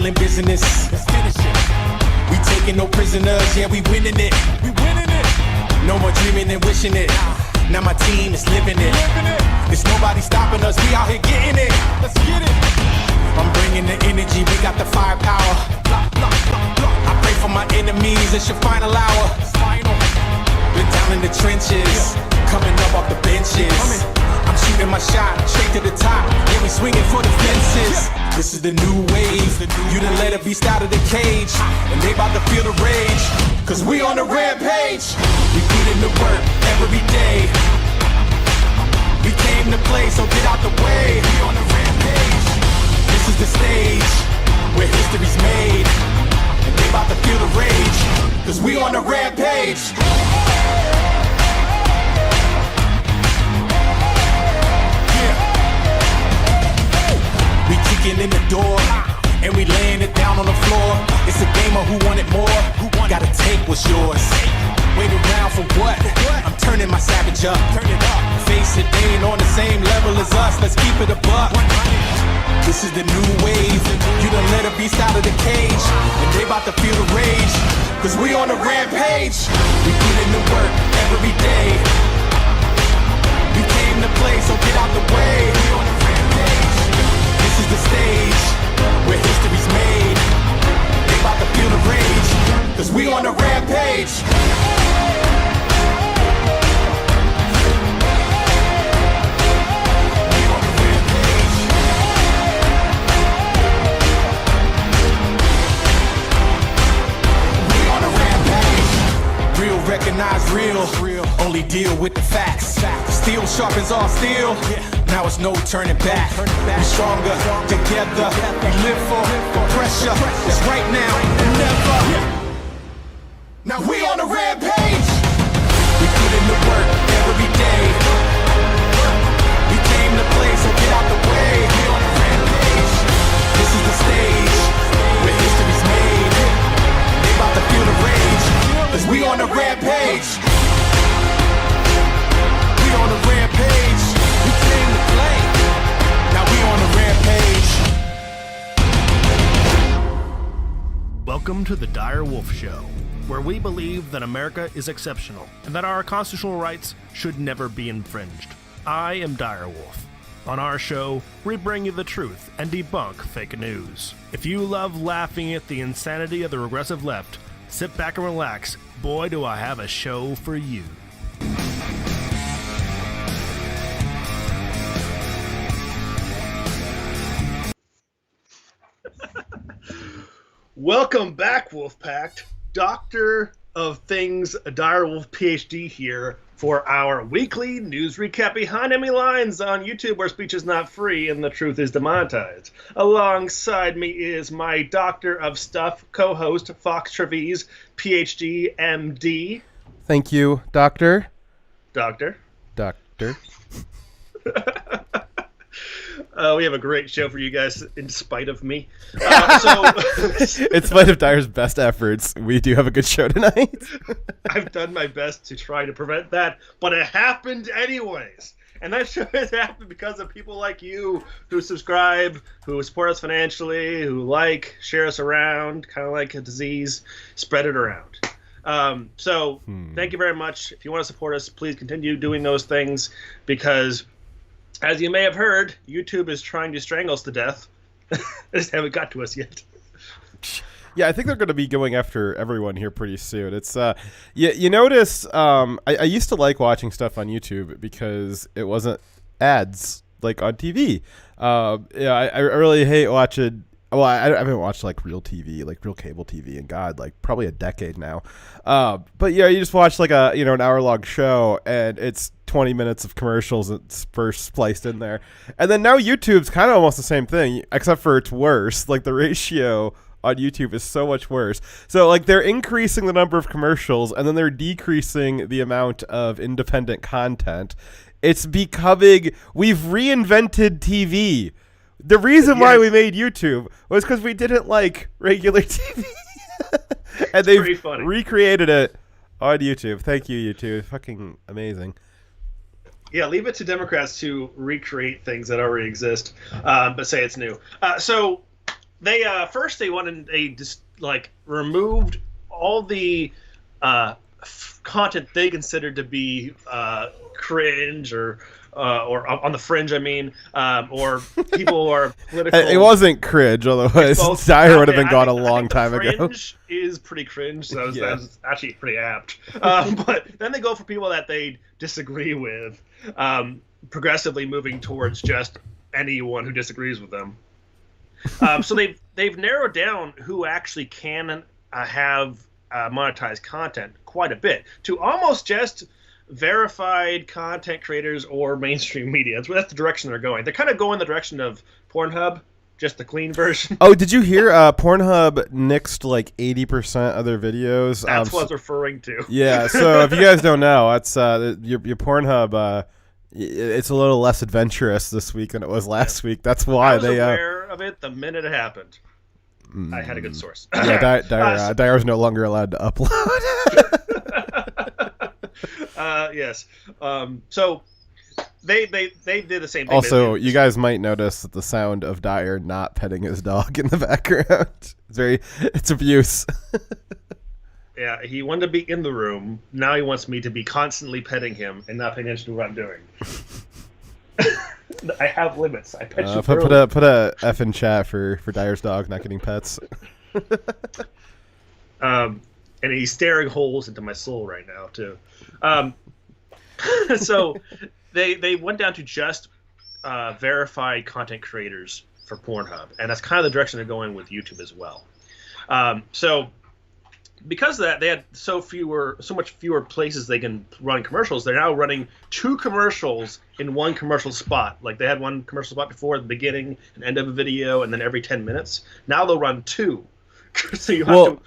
handling business. Let's finish it. We taking no prisoners, yeah, we winning it. We winning it. No more dreaming and wishing it. Now my team is living it. There's nobody stopping us, we out here getting it. Let's get it. I'm bringing the energy, we got the firepower. I pray for my enemies, it's your final hour. Been down in the trenches, coming up off the benches. I'm shooting my shot, straight to the top. Yeah, we swinging for the fences. This is the new wave. You done let a beast out of the cage, and they about to feel the rage, cause we on the rampage. We put in the work every day. We came to play, so get out the way. We on the rampage. This is the stage where history's made, and they about to feel the rage, cause we on the rampage. We kicking in the door, and we laying it down on the floor. It's a game of who wanted more. Who gotta take what's yours. Wait around for what? I'm turning my savage up. Turn it up. Face it, they ain't on the same level as us. Let's keep it a buck. This is the new wave. You done let a beast out of the cage, and they about to feel the rage, cause we on the rampage. We put in the work every day. We came to play, so get out the way. We on the rampage. This is the stage where history's made. They about to feel the rage, cause we on the rampage. We on the rampage. We on the rampage. Real recognize real. Only deal with the facts. Steel sharpens all steel. Now it's no turning back. We stronger together. We live for pressure. It's right now and never. Now we on the rampage. We put in the work every day. We came to play, so get out the way. We on the rampage. This is the stage where history's made. They about to feel the rage, cause we on the rampage. We on the rampage. We came to play. Now we on the rampage. Welcome to the Dire Wolf Show, where we believe that America is exceptional and that our constitutional rights should never be infringed. I am Dire Wolf. On our show, we bring you the truth and debunk fake news. If you love laughing at the insanity of the regressive left, sit back and relax. Boy, do I have a show for you. Welcome back, Wolfpack. Doctor of Things, Dire Wolf PhD here for our weekly news recap behind enemy lines on YouTube, where speech is not free and the truth is demonetized. Alongside me is my Doctor of Stuff co-host, Fox Trevize, PhD, MD. Thank you, Doctor. Doctor. We have a great show for you guys, in spite of me. In spite of Dire's best efforts, we do have a good show tonight. I've done my best to try to prevent that, but it happened anyways. And that show has happened because of people like you who subscribe, who support us financially, who share us around, kind of like a disease, spread it around. Thank you very much. If you want to support us, please continue doing those things, because as you may have heard, YouTube is trying to strangle us to death. They just haven't got to us yet. Yeah, I think they're going to be going after everyone here pretty soon. It's you notice I used to like watching stuff on YouTube because it wasn't ads like on TV. I really hate watching. Well, I haven't watched like real TV, like real cable TV, in probably a decade now. But yeah, you just watch like an hour-long show, and it's 20 minutes of commercials that's first spliced in there. And then now YouTube's kind of almost the same thing, except for it's worse. Like the ratio on YouTube is so much worse. So like they're increasing the number of commercials, and then they're decreasing the amount of independent content. It's becoming, we've reinvented TV. The reason why we made YouTube was because we didn't like regular TV. And they've recreated it on YouTube. Thank you, YouTube. Fucking amazing. Yeah, leave it to Democrats to recreate things that already exist, but say it's new. So They first they wanted they just like removed all the content they considered to be cringe or on the fringe. I mean, or people who are political. It wasn't cringe, otherwise Dyer would have been gone a long time ago. Fringe is pretty cringe, so that was actually pretty apt. But then they go for people that they disagree with, progressively moving towards just anyone who disagrees with them. So they've narrowed down who actually can have monetized content quite a bit to almost just verified content creators or mainstream media. That's the direction they're going. They're kind of going the direction of Pornhub, just the clean version. Oh, did you hear Pornhub nixed like 80% of their videos? That's what I was referring to. Yeah, so if you guys don't know, that's your Pornhub. It's a little less adventurous this week than it was last week. That's why I was aware of it the minute it happened. I had a good source. Yeah, Dyer's no longer allowed to upload. Yes. So they did the same thing. Also, you guys might notice that the sound of Dyer not petting his dog in the background. It's abuse. Yeah, he wanted to be in the room. Now he wants me to be constantly petting him and not paying attention to what I'm doing. I have limits. I pet you put a F in chat for Dyer's dog not getting pets. And he's staring holes into my soul right now too. So they went down to just verified content creators for Pornhub, and that's kind of the direction they're going with YouTube as well. So because of that, they had so much fewer places they can run commercials. They're now running 2 commercials in one commercial spot. Like they had one commercial spot before, the beginning and end of a video, and then every 10 minutes. Now they'll run 2. So you have to.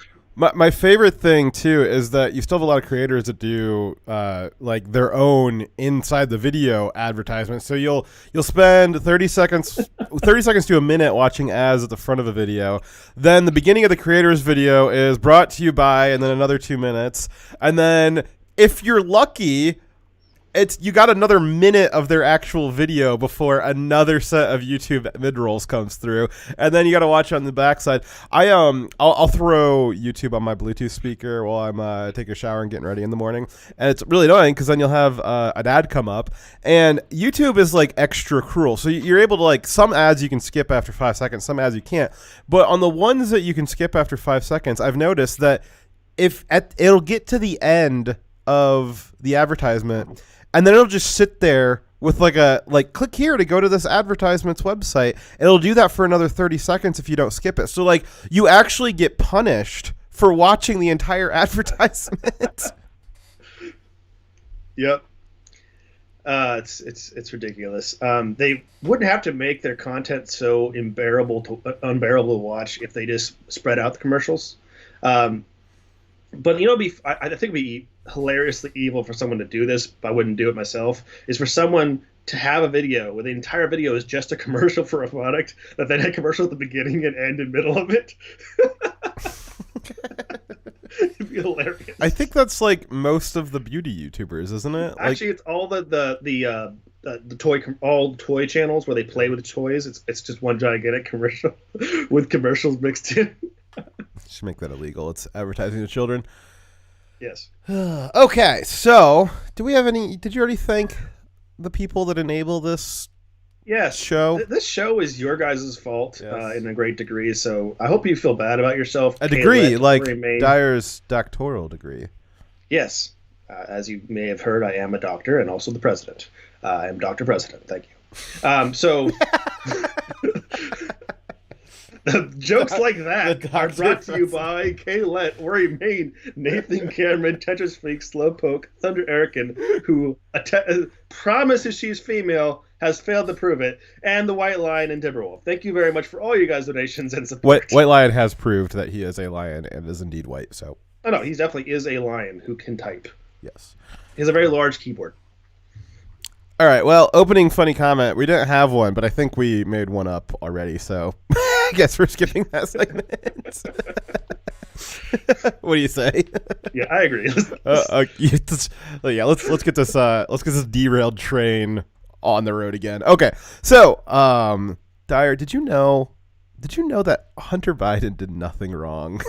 My favorite thing too is that you still have a lot of creators that do like their own inside the video advertisement. So you'll spend 30 seconds to a minute watching ads at the front of a video. Then the beginning of the creator's video is brought to you by, and then another 2 minutes. And then if you're lucky, you got another minute of their actual video before another set of YouTube mid-rolls comes through, and then you got to watch on the backside. I'll throw YouTube on my Bluetooth speaker while I'm taking a shower and getting ready in the morning, and it's really annoying because then you'll have an ad come up, and YouTube is like extra cruel. So you're able to like some ads you can skip after 5 seconds, some ads you can't. But on the ones that you can skip after 5 seconds, I've noticed that it'll get to the end of the advertisement. And then it'll just sit there with click here to go to this advertisement's website. It'll do that for another 30 seconds if you don't skip it. So like you actually get punished for watching the entire advertisement. Yep. It's ridiculous. They wouldn't have to make their content so unbearable to watch if they just spread out the commercials. But I think it'd be hilariously evil for someone to do this, but I wouldn't do it myself, is for someone to have a video where the entire video is just a commercial for a product that then had commercial at the beginning and end and middle of it. It'd be hilarious. I think that's like most of the beauty YouTubers, isn't it? Actually, it's all the toy channels where they play with toys. It's just one gigantic commercial with commercials mixed in. Should make that illegal. It's advertising to children. Yes. Okay, so do we have any? Did you already thank the people that enable this? Yes. Show. This show is your guys' fault in a great degree. So I hope you feel bad about yourself. A degree, like Dyer's doctoral degree. Yes. As you may have heard, I am a doctor and also the president. I am Dr. President. Thank you. So. Jokes like that are brought to you by Kaylet, Ori Main, Nathan Cameron, Tetris Freak, Slowpoke, Thunder Erican, who promises she's female, has failed to prove it, and the White Lion and Timberwolf. Thank you very much for all you guys' donations and support. White Lion has proved that he is a lion and is indeed white. So. Oh no, he definitely is a lion who can type. Yes. He has a very large keyboard. All right, well, opening funny comment. We didn't have one, but I think we made one up already, so I guess we're skipping that segment. What do you say? Yeah, I agree. Let's get this derailed train on the road again. Okay, so Dyer, did you know Did you know that Hunter Biden did nothing wrong?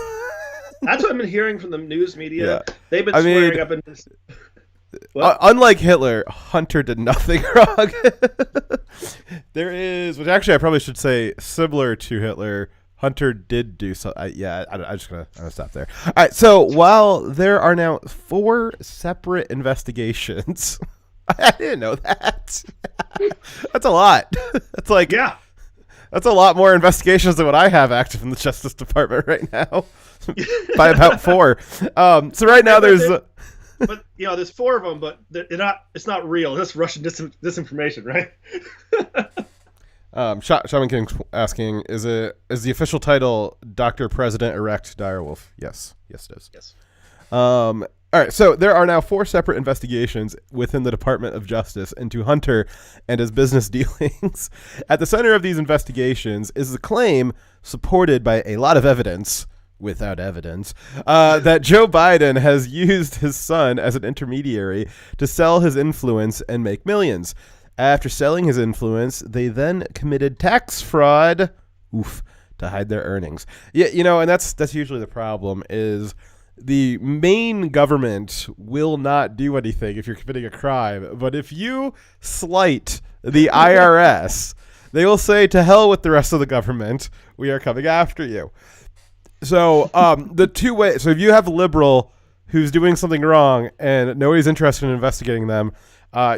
That's what I've been hearing from the news media. Yeah. They've been I swearing mean, up in this. What? Unlike Hitler, Hunter did nothing wrong. There is, which actually I probably should say, similar to Hitler, Hunter did do so. I'm just gonna stop there. All right. So while there are now 4 separate investigations, I didn't know that. That's a lot. That's like, Yeah. That's a lot more investigations than what I have active in the Justice Department right now, by about 4. So right now there's. But there's 4 of them, but they're not. It's not real. That's Russian disinformation, right? Shaman King's asking, is the official title Dr. President-elect Direwolf? Yes, it is. Yes. All right, so there are now 4 separate investigations within the Department of Justice into Hunter and his business dealings. At the center of these investigations is the claim, supported by a lot of evidence, without evidence, that Joe Biden has used his son as an intermediary to sell his influence and make millions. After selling his influence, they then committed tax fraud, to hide their earnings. Yeah, and that's usually the problem is the main government will not do anything if you're committing a crime. But if you slight the IRS, they will say, to hell with the rest of the government. We are coming after you. So the 2 ways. So if you have a liberal who's doing something wrong and nobody's interested in investigating them,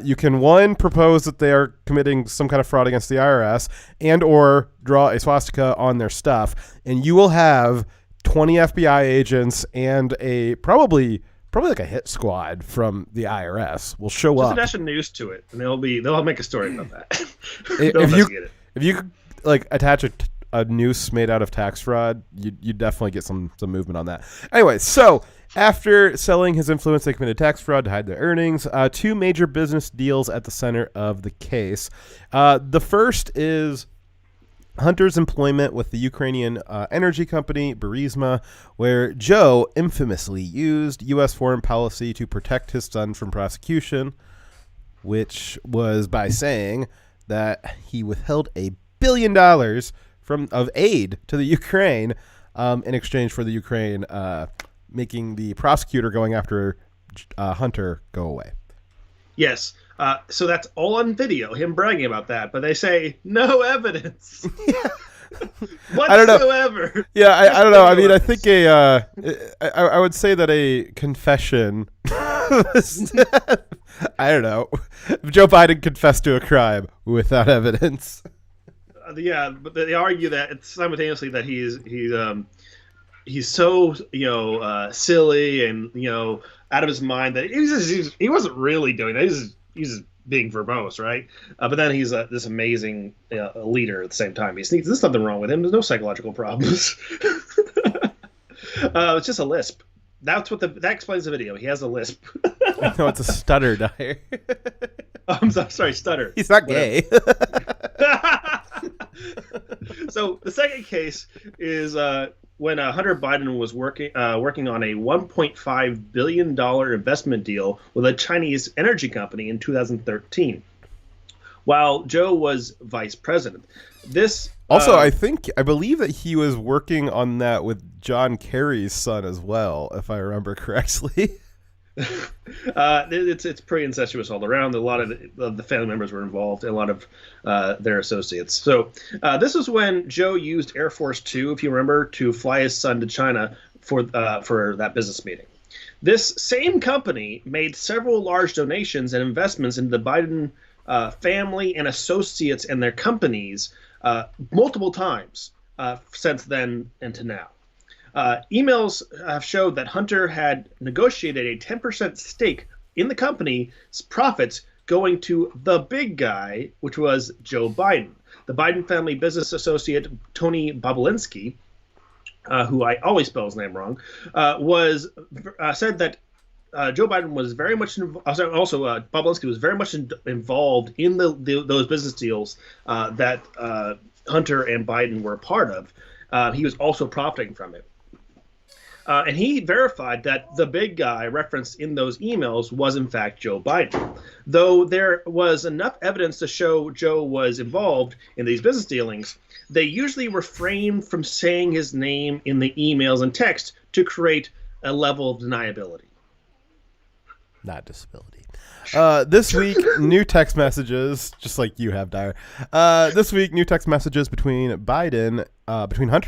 you can, 1, propose that they are committing some kind of fraud against the IRS and or draw a swastika on their stuff. And you will have 20 FBI agents and a probably like a hit squad from the IRS will show up. Just national news to it, and they'll make a story about that. If you like attach a noose made out of tax fraud, you definitely get some movement on that. Anyway, so after selling his influence, they committed tax fraud to hide their earnings. 2 major business deals at the center of the case. The first is Hunter's employment with the Ukrainian energy company Burisma, where Joe infamously used U.S. foreign policy to protect his son from prosecution, which was by saying that he withheld $1 billion of aid to the Ukraine in exchange for the Ukraine making the prosecutor going after Hunter go away. Yes. So that's all on video, him bragging about that. But they say no evidence whatsoever. Yeah, I don't know. I mean, I think I would say that a confession. I don't know. If Joe Biden confessed to a crime without evidence. Yeah, but they argue that it's simultaneously that he's so silly and out of his mind that he wasn't really doing that. He's just being verbose, right? But then he's this amazing leader at the same time. There's nothing wrong with him. There's no psychological problems. It's just a lisp. That explains the video. He has a lisp. No, it's a stutter, Dyer. I'm sorry, stutter. He's not gay. So the second case is when Hunter Biden was working on a $1.5 billion investment deal with a Chinese energy company in 2013, while Joe was vice president. This also, I believe that he was working on that with John Kerry's son as well, if I remember correctly. It's pretty incestuous all around. A lot of the family members were involved, and a lot of their associates. So this is when Joe used Air Force Two, if you remember, to fly his son to China for that business meeting. This same company made several large donations and investments into the Biden family and associates and their companies multiple times since then and to now. Emails have showed that Hunter had negotiated a 10% stake in the company's profits going to the big guy, which was Joe Biden. The Biden family business associate, Tony Bobulinski, who I always spell his name wrong, said that Joe Biden was very much Bobulinski was very much involved in those business deals that Hunter and Biden were a part of. He was also profiting from it. And he verified that the big guy referenced in those emails was, in fact, Joe Biden. Though there was enough evidence to show Joe was involved in these business dealings, they usually refrained from saying his name in the emails and text to create a level of deniability. Not disability. This week, new text messages, just like you have, Dyer. This week, new text messages between Hunter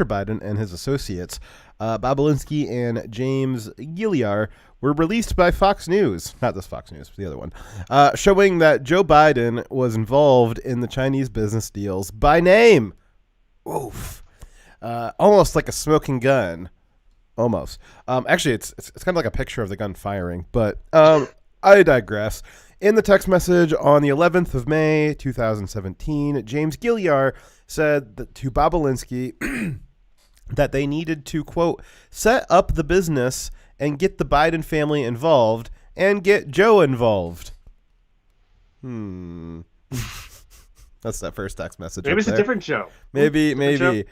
Biden and his associates, Bob Alinsky and James Gilliar, were released by Fox News. Not this Fox News, but the other one. Showing that Joe Biden was involved in the Chinese business deals by name. Oof. Almost like a smoking gun. Almost. Actually, it's kind of like a picture of the gun firing, but I digress. In the text message on the 11th of May, 2017, James Gilliar said to Bob Alinsky that they needed to, quote, set up the business and get the Biden family involved and get Joe involved. That's that first text message. Maybe it's a different Joe. Maybe. I mean,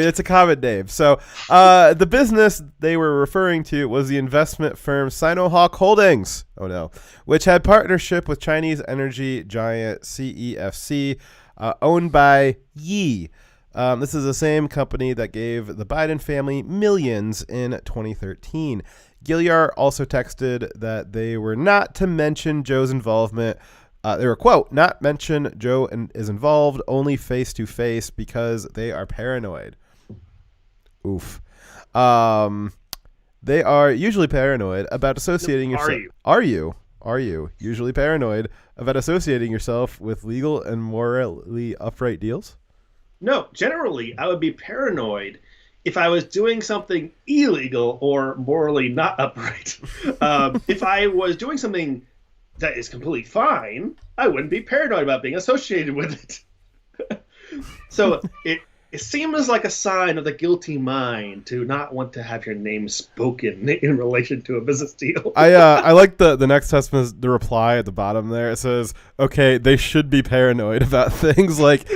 it's a common name. So the business they were referring to was the investment firm Sinohawk Holdings. Oh, no. Which had partnership with Chinese energy giant CEFC, owned by Yi. This is the same company that gave the Biden family millions in 2013. Gilliar also texted that they were not to mention Joe's involvement. They were, quote, not mention Joe is involved, only face-to-face because they are paranoid. Oof. They are usually paranoid about associating yourself. Are you usually paranoid about associating yourself with legal and morally upright deals? No, generally, I would be paranoid if I was doing something illegal or morally not upright. If I was doing something that is completely fine, I wouldn't be paranoid about being associated with it. So it seems like a sign of the guilty mind to not want to have your name spoken in relation to a business deal. I like the next testament, the reply at the bottom there. It says, okay, they should be paranoid about things like...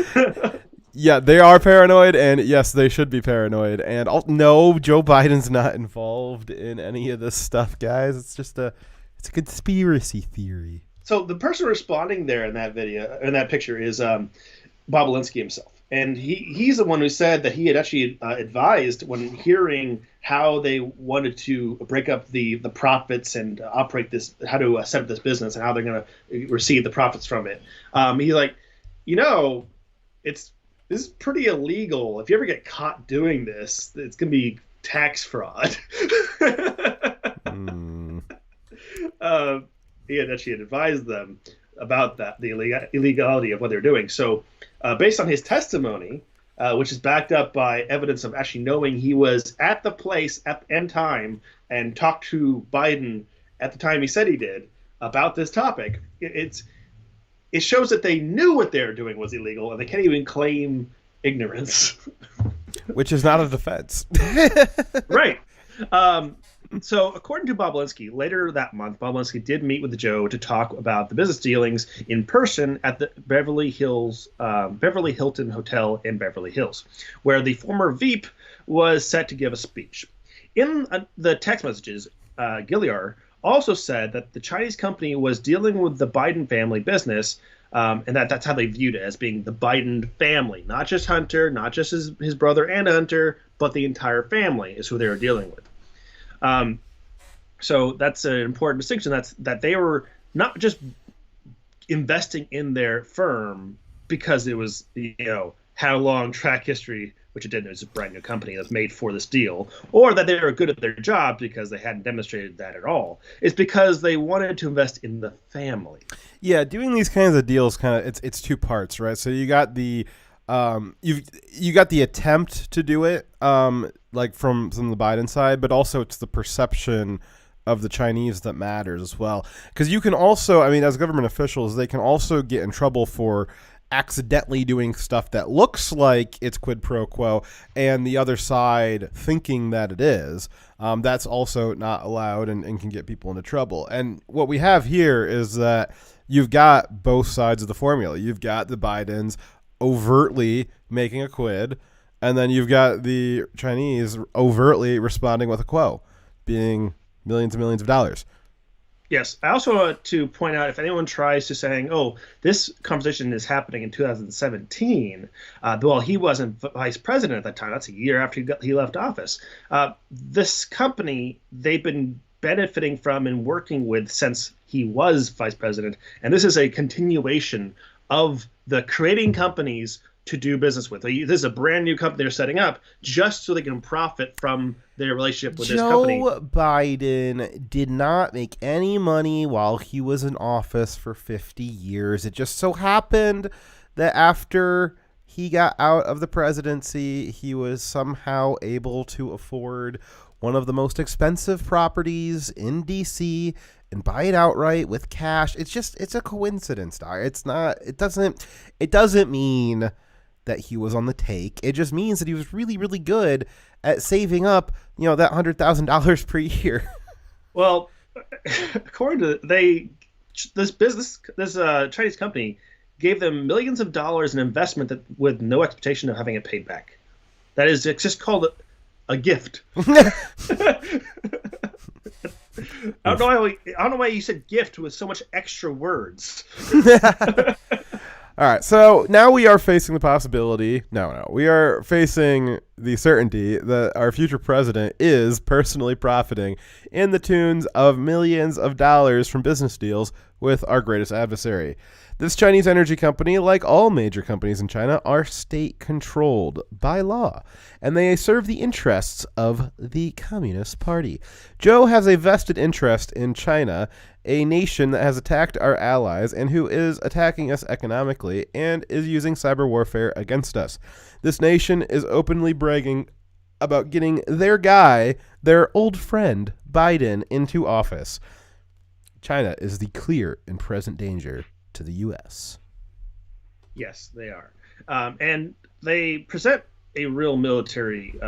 Yeah, they are paranoid, and yes, they should be paranoid. And no, Joe Biden's not involved in any of this stuff, guys. It's just it's a conspiracy theory. So the person responding there in that video, in that picture, is Bob Alinsky himself, and he's the one who said that he had actually advised when hearing how they wanted to break up the profits and operate this, how to set up this business and how they're going to receive the profits from it. He's like, this is pretty illegal. If you ever get caught doing this, it's going to be tax fraud. He had actually advised them about that, the illegality of what they're doing. So based on his testimony, which is backed up by evidence of actually knowing he was at the place and time and talked to Biden at the time he said he did about this topic, it shows that they knew what they were doing was illegal, and they can't even claim ignorance. Which is not a defense. Right. So according to Bob Alinsky, later that month, Bob Alinsky did meet with Joe to talk about the business dealings in person at the Beverly Hilton Hotel in Beverly Hills, where the former Veep was set to give a speech. In the text messages, Gilliar also said that the Chinese company was dealing with the Biden family business, and that's how they viewed it, as being the Biden family, not just Hunter, not just his brother and Hunter, but the entire family is who they were dealing with. So that's an important distinction. That they were not just investing in their firm because it was, had a long track history, which it didn't. It was a brand new company that's made for this deal, or that they were good at their job because they hadn't demonstrated that at all. It's because they wanted to invest in the family. Yeah, doing these kinds of deals it's two parts, right? So you got the you got the attempt to do it, like from the Biden side, but also it's the perception of the Chinese that matters as well. Because you can also, as government officials, they can also get in trouble for accidentally doing stuff that looks like it's quid pro quo and the other side thinking that it is. That's also not allowed and can get people into trouble. And what we have here is that you've got both sides of the formula. You've got the Bidens overtly making a quid, And then you've got the Chinese overtly responding with a quo, being millions and millions of dollars. Yes. I also want to point out, if anyone tries to saying, "Oh, this conversation is happening in 2017," well, he wasn't vice president at that time. That's a year after he left office. This company they've been benefiting from and working with since he was vice president, and this is a continuation of the creating companies to do business with. This is a brand new company they're setting up just so they can profit from their relationship with this company. Joe Biden did not make any money while he was in office for 50 years. It just so happened that after he got out of the presidency, he was somehow able to afford one of the most expensive properties in DC and buy it outright with cash. It's a coincidence, Doc. It doesn't mean that he was on the take. It just means that he was really, really good at saving up, that $100,000 per year. Well, according to this Chinese company gave them millions of dollars in investment with no expectation of having it paid back. It's just called a gift. I don't know why you said gift with so much extra words. All right, so now we are facing the possibility. No, we are facing the certainty that our future president is personally profiting in the tunes of millions of dollars from business deals with our greatest adversary. This Chinese energy company, like all major companies in China, are state-controlled by law, and they serve the interests of the Communist Party. Joe has a vested interest in China, a nation that has attacked our allies and who is attacking us economically and is using cyber warfare against us. This nation is openly bragging about getting their guy, their old friend, Biden, into office. China is the clear and present danger to the U.S. Yes, they are. And they present a real military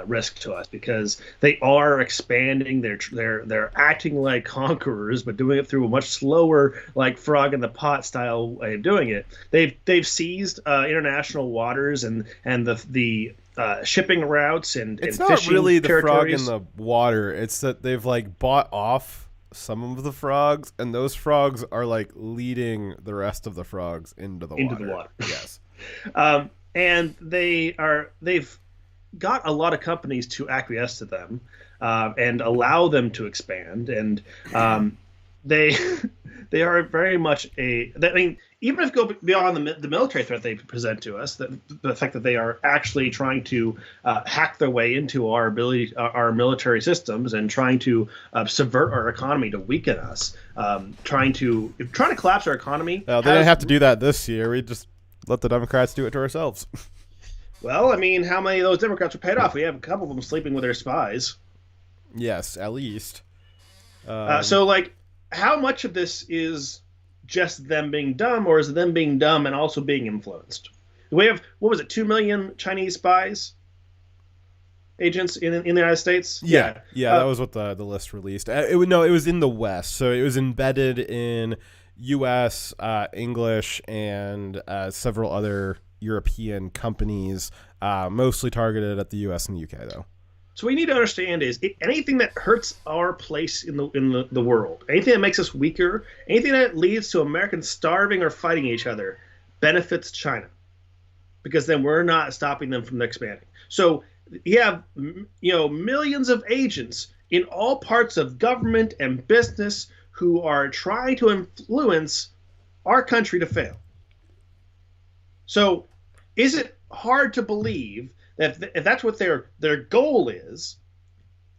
risk to us because they are expanding. They're acting like conquerors, but doing it through a much slower, like frog in the pot style way of doing it. They've seized international waters and the shipping routes and it's and not fishing really the frog territories. in the water. It's that they've bought off some of the frogs, and those frogs are leading the rest of the frogs into the water. Yes. And they've got a lot of companies to acquiesce to them and allow them to expand. And they are very much even if you go beyond the military threat they present to us, the fact that they are actually trying to hack their way into our military systems and trying to subvert our economy to weaken us, trying to collapse our economy. They didn't have to do that this year. We just let the Democrats do it to ourselves. Well, I mean, how many of those Democrats are paid off? We have a couple of them sleeping with their spies. Yes, at least. So, how much of this is just them being dumb, or is it them being dumb and also being influenced? We have, 2 million Chinese spies? Agents in the United States? Yeah, that was what the list released. It was in the West, so it was embedded in U.S., English, and several other European companies, mostly targeted at the U.S. and the U.K., though. So what we need to understand is anything that hurts our place in the world, anything that makes us weaker, anything that leads to Americans starving or fighting each other, benefits China, because then we're not stopping them from expanding. So you have millions of agents in all parts of government and business who are trying to influence our country to fail. So is it hard to believe that if that's what their goal is,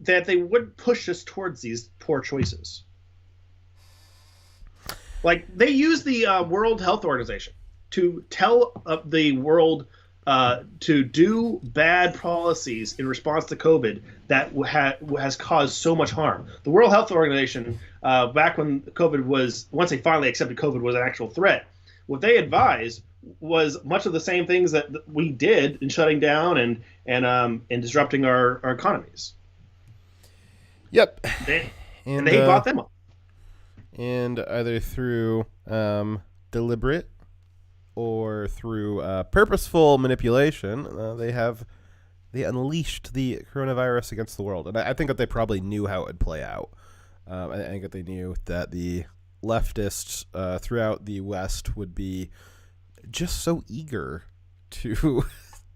that they would push us towards these poor choices? They use the World Health Organization to tell the world to do bad policies in response to COVID that has caused so much harm. The World Health Organization, back when once they finally accepted COVID was an actual threat, what they advised was much of the same things that we did in shutting down and disrupting our economies. Yep. And they bought them up. And either through deliberate or through purposeful manipulation, they unleashed the coronavirus against the world. And I think that they probably knew how it would play out. I think that they knew that the leftists throughout the West would be just so eager to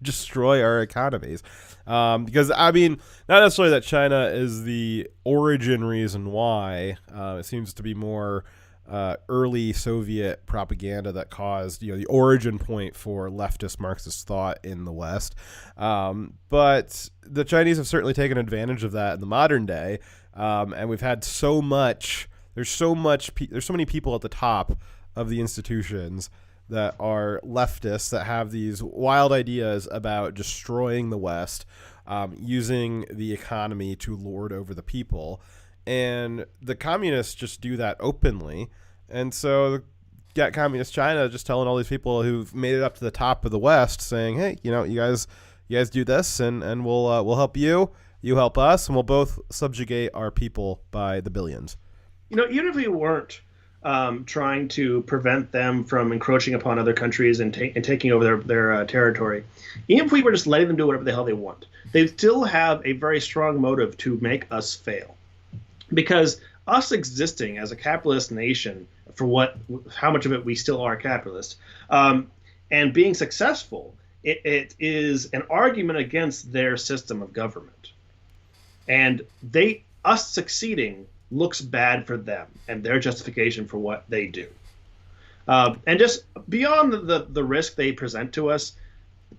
destroy our economies. Because, I mean, not necessarily that China is the origin reason why. It seems to be more early Soviet propaganda that caused, the origin point for leftist Marxist thought in the West. But the Chinese have certainly taken advantage of that in the modern day. And we've had so much, there's so many people at the top of the institutions that are leftists that have these wild ideas about destroying the West, using the economy to lord over the people. And the communists just do that openly. And so you got communist China just telling all these people who've made it up to the top of the West saying, hey, you guys do this and we'll help you. You help us, and we'll both subjugate our people by the billions. Even if we weren't trying to prevent them from encroaching upon other countries and taking over their territory, even if we were just letting them do whatever the hell they want, they still have a very strong motive to make us fail. Because us existing as a capitalist nation, for how much of it we still are capitalist, and being successful, it is an argument against their system of government. And us succeeding looks bad for them and their justification for what they do. And just beyond the risk they present to us,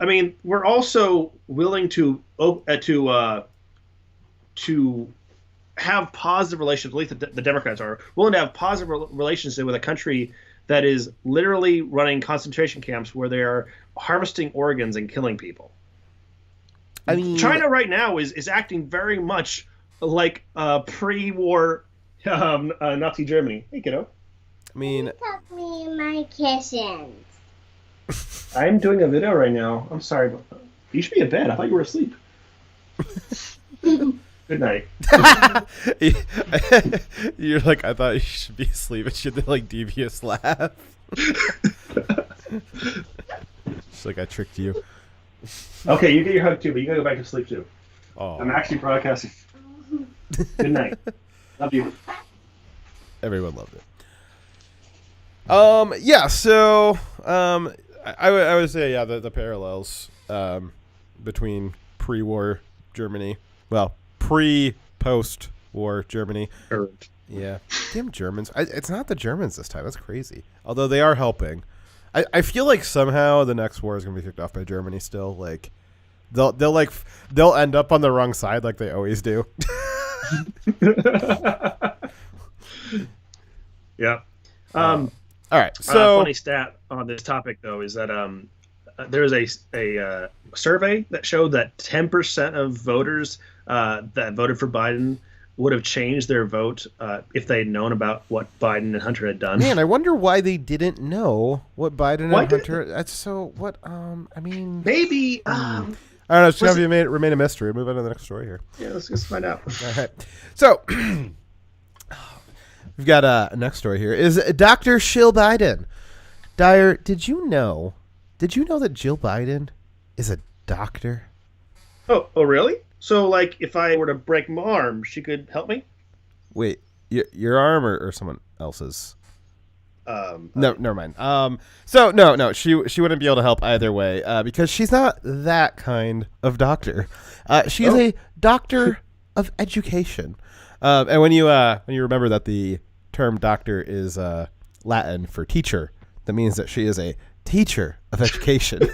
I mean, we're also willing to have positive relations. At least the Democrats are willing to have positive relations with a country that is literally running concentration camps where they are harvesting organs and killing people. I mean, China right now is acting very much like pre-war Nazi Germany. Hey, kiddo. I mean, help me my kisses. I'm doing a video right now. I'm sorry, but you should be in bed. I thought you were asleep. Good night. You're like, I thought you should be asleep. And she did like devious laugh. It's like I tricked you. Okay, you get your hug too, but you gotta go back to sleep too. Oh. I'm actually broadcasting. Good night. Love you. Everyone loved it. Yeah. So, I would say the parallels between pre-war Germany, well, post-war Germany. Yeah. Damn Germans. It's not the Germans this time. That's crazy. Although they are helping. I feel like somehow the next war is gonna be kicked off by Germany still. Like they'll end up on the wrong side like they always do. Yeah. All right. So funny stat on this topic though is that there was a survey that showed that 10% of voters that voted for Biden would have changed their vote if they had known about what Biden and Hunter had done. Man, I wonder why they didn't know what Biden and Hunter. That's so. What? I mean, maybe. I don't know. It's gonna remain a mystery. Move on to the next story here. Yeah, let's find out. All right. So we've got a next story here. Is Dr. Jill Biden? Dyer, did you know that Jill Biden is a doctor? Oh, really? So, like, if I were to break my arm, she could help me? Wait, your arm or someone else's? No, never mind. So no, she wouldn't be able to help either way because she's not that kind of doctor. She's a doctor of education. And when you remember that the term doctor is Latin for teacher, that means that she is a teacher of education.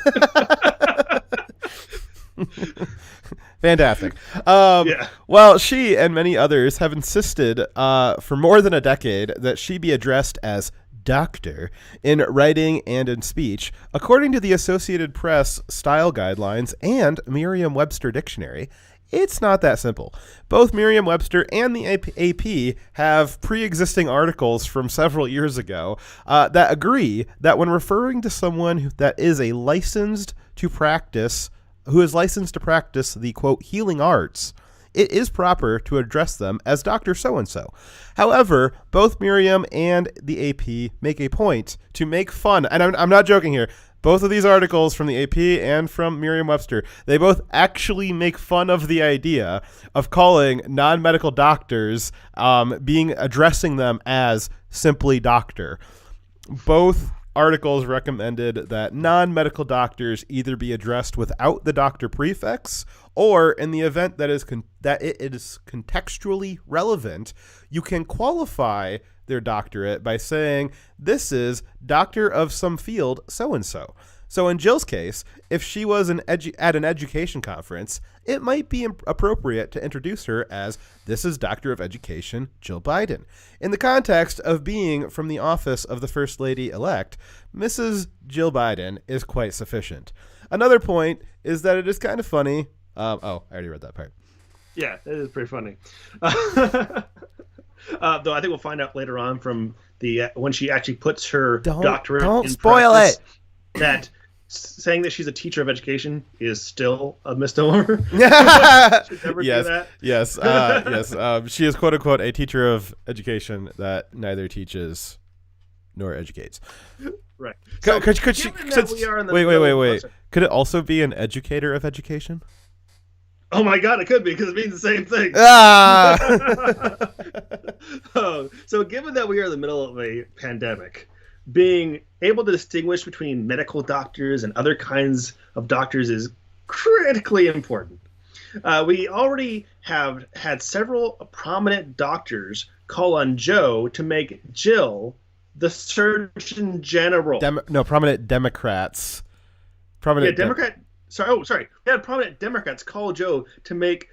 Fantastic. Yeah. Well, she and many others have insisted for more than a decade that she be addressed as doctor in writing and in speech, according to the Associated Press style guidelines and Merriam-Webster dictionary. It's not that simple. Both Merriam-Webster and the AP have pre-existing articles from several years ago that agree that when referring to someone that is licensed to practice the, quote, healing arts it is proper to address them as Dr. So-and-so. However, both Miriam and the AP make a point to make fun, and I'm not joking here, both of these articles from the AP and from Merriam-Webster, they both actually make fun of the idea of calling non-medical doctors, addressing them as simply doctor. Both articles recommended that non-medical doctors either be addressed without the doctor prefix, or in the event that it is contextually relevant, you can qualify their doctorate by saying, this is doctor of some field so-and-so. So in Jill's case, if she was at an education conference, it might be appropriate to introduce her as, this is Doctor of Education Jill Biden. In the context of being from the office of the First Lady-elect, Mrs. Jill Biden is quite sufficient. Another point is that it is kind of funny. I already read that part. Yeah, it is pretty funny. Though I think we'll find out later on from the when she actually puts her doctorate don't in spoil practice, it. that saying that she's a teacher of education is still a misnomer. Should never do that. Yes. She is quote unquote a teacher of education that neither teaches nor educates. Right. So, Wait. Could it also be an educator of education? Oh my God, it could be, because it means the same thing. So given that we are in the middle of a pandemic, being able to distinguish between medical doctors and other kinds of doctors is critically important. We already have had several prominent doctors call on Joe to make Jill the Surgeon General. Prominent Democrats. Sorry. We had prominent Democrats call Joe to make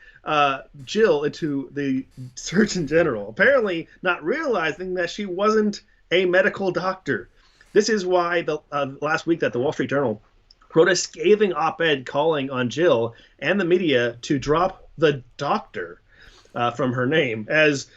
Jill into the Surgeon General, apparently not realizing that she wasn't a medical doctor. This is why last week that the Wall Street Journal wrote a scathing op-ed calling on Jill and the media to drop the doctor from her name. As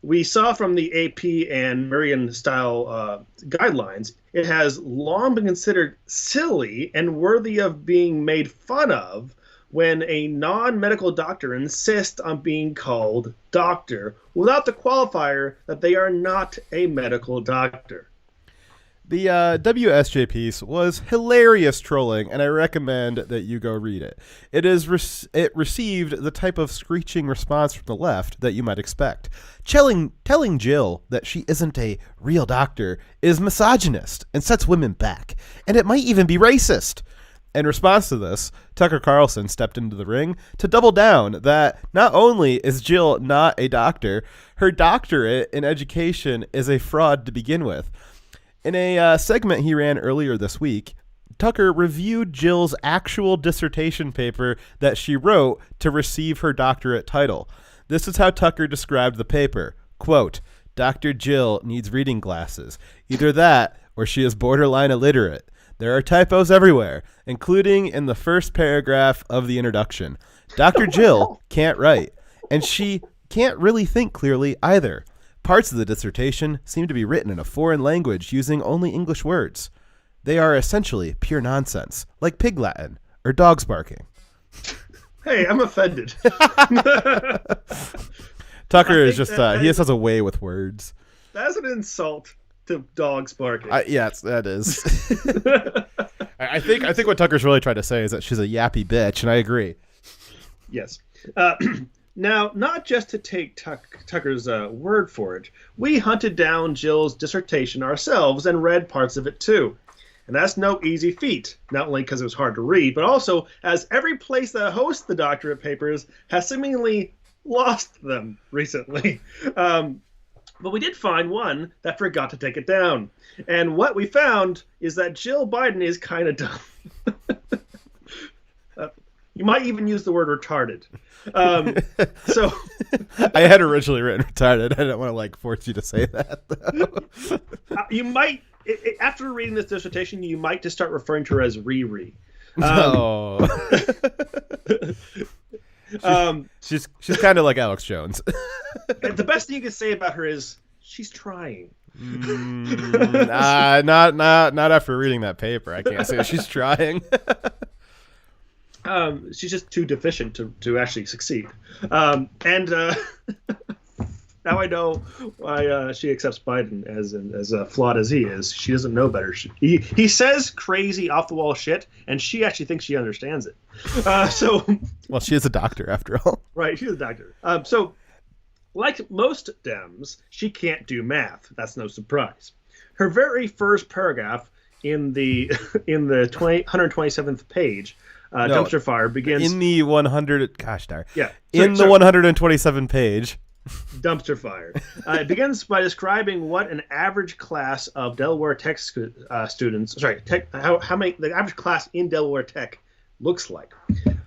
we saw from the AP and Merriam-style guidelines, it has long been considered silly and worthy of being made fun of when a non-medical doctor insists on being called doctor without the qualifier that they are not a medical doctor. The WSJ piece was hilarious trolling, and I recommend that you go read it. It received the type of screeching response from the left that you might expect. Telling Jill that she isn't a real doctor is misogynist and sets women back, and it might even be racist. In response to this, Tucker Carlson stepped into the ring to double down that not only is Jill not a doctor, her doctorate in education is a fraud to begin with. In a segment he ran earlier this week, Tucker reviewed Jill's actual dissertation paper that she wrote to receive her doctorate title. This is how Tucker described the paper. Quote, Dr. Jill needs reading glasses. Either that or she is borderline illiterate. There are typos everywhere, including in the first paragraph of the introduction. Dr. Jill can't write, and she can't really think clearly either. Parts of the dissertation seem to be written in a foreign language using only English words. They are essentially pure nonsense, like pig Latin or dogs barking. Hey, I'm offended. Tucker is just, he just has a way with words. That's an insult to dogs barking. Yes, that is. I think what Tucker's really trying to say is that she's a yappy bitch, and I agree. Yes. Now, not just to take Tucker's word for it, we hunted down Jill's dissertation ourselves and read parts of it too. And that's no easy feat, not only because it was hard to read, but also as every place that hosts the doctorate papers has seemingly lost them recently. But we did find one that forgot to take it down. And what we found is that Jill Biden is kind of dumb. You might even use the word retarded. So I had originally written retarded. I didn't want to force you to say that. You might, after reading this dissertation, you might just start referring to her as Riri. She's kind of like Alex Jones. The best thing you can say about her is she's trying. Not after reading that paper. I can't say she's trying. She's just too deficient to actually succeed. And now I know why she accepts Biden as flawed as he is. She doesn't know better. He says crazy off the wall shit, and she actually thinks she understands it. Well, she is a doctor after all. Right, she's a doctor. So like most Dems, she can't do math. That's no surprise. Her very first paragraph in the 127th page, dumpster fire begins in the 100. Gosh darn. Yeah, in the 127 page. Dumpster fire. It begins by describing what an average class of Delaware Tech students. How many the average class in Delaware Tech looks like.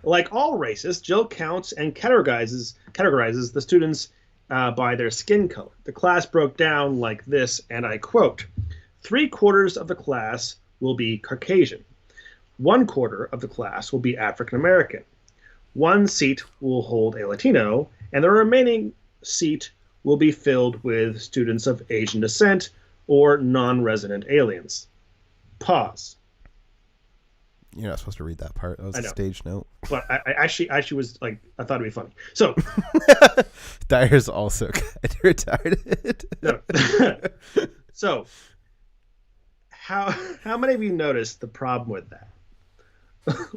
Like all racists, Jill counts and categorizes the students by their skin color. The class broke down like this, and I quote: 3/4 of the class will be Caucasian. 1/4 of the class will be African American. 1 seat will hold a Latino, and the remaining seat will be filled with students of Asian descent or non-resident aliens. Pause. You're not supposed to read that part. That was a stage note. But I actually was like, I thought it'd be funny. So Dyer's also kind of retarded. No. So how many of you noticed the problem with that?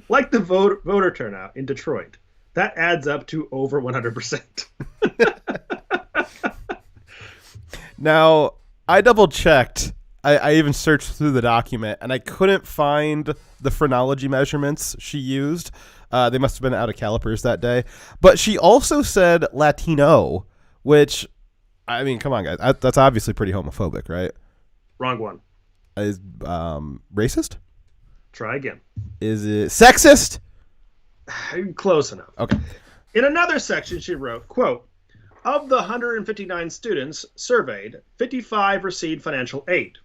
Like the voter turnout in Detroit, that adds up to over 100%. Now, I double checked. I even searched through the document, and I couldn't find the phrenology measurements she used. They must have been out of calipers that day. But she also said Latino, which, I mean, come on, guys. That's obviously pretty homophobic, right? Wrong one. Is racist? Try again. Is it sexist? Close enough. Okay. In another section, she wrote, quote, of the 159 students surveyed, 55 received financial aid.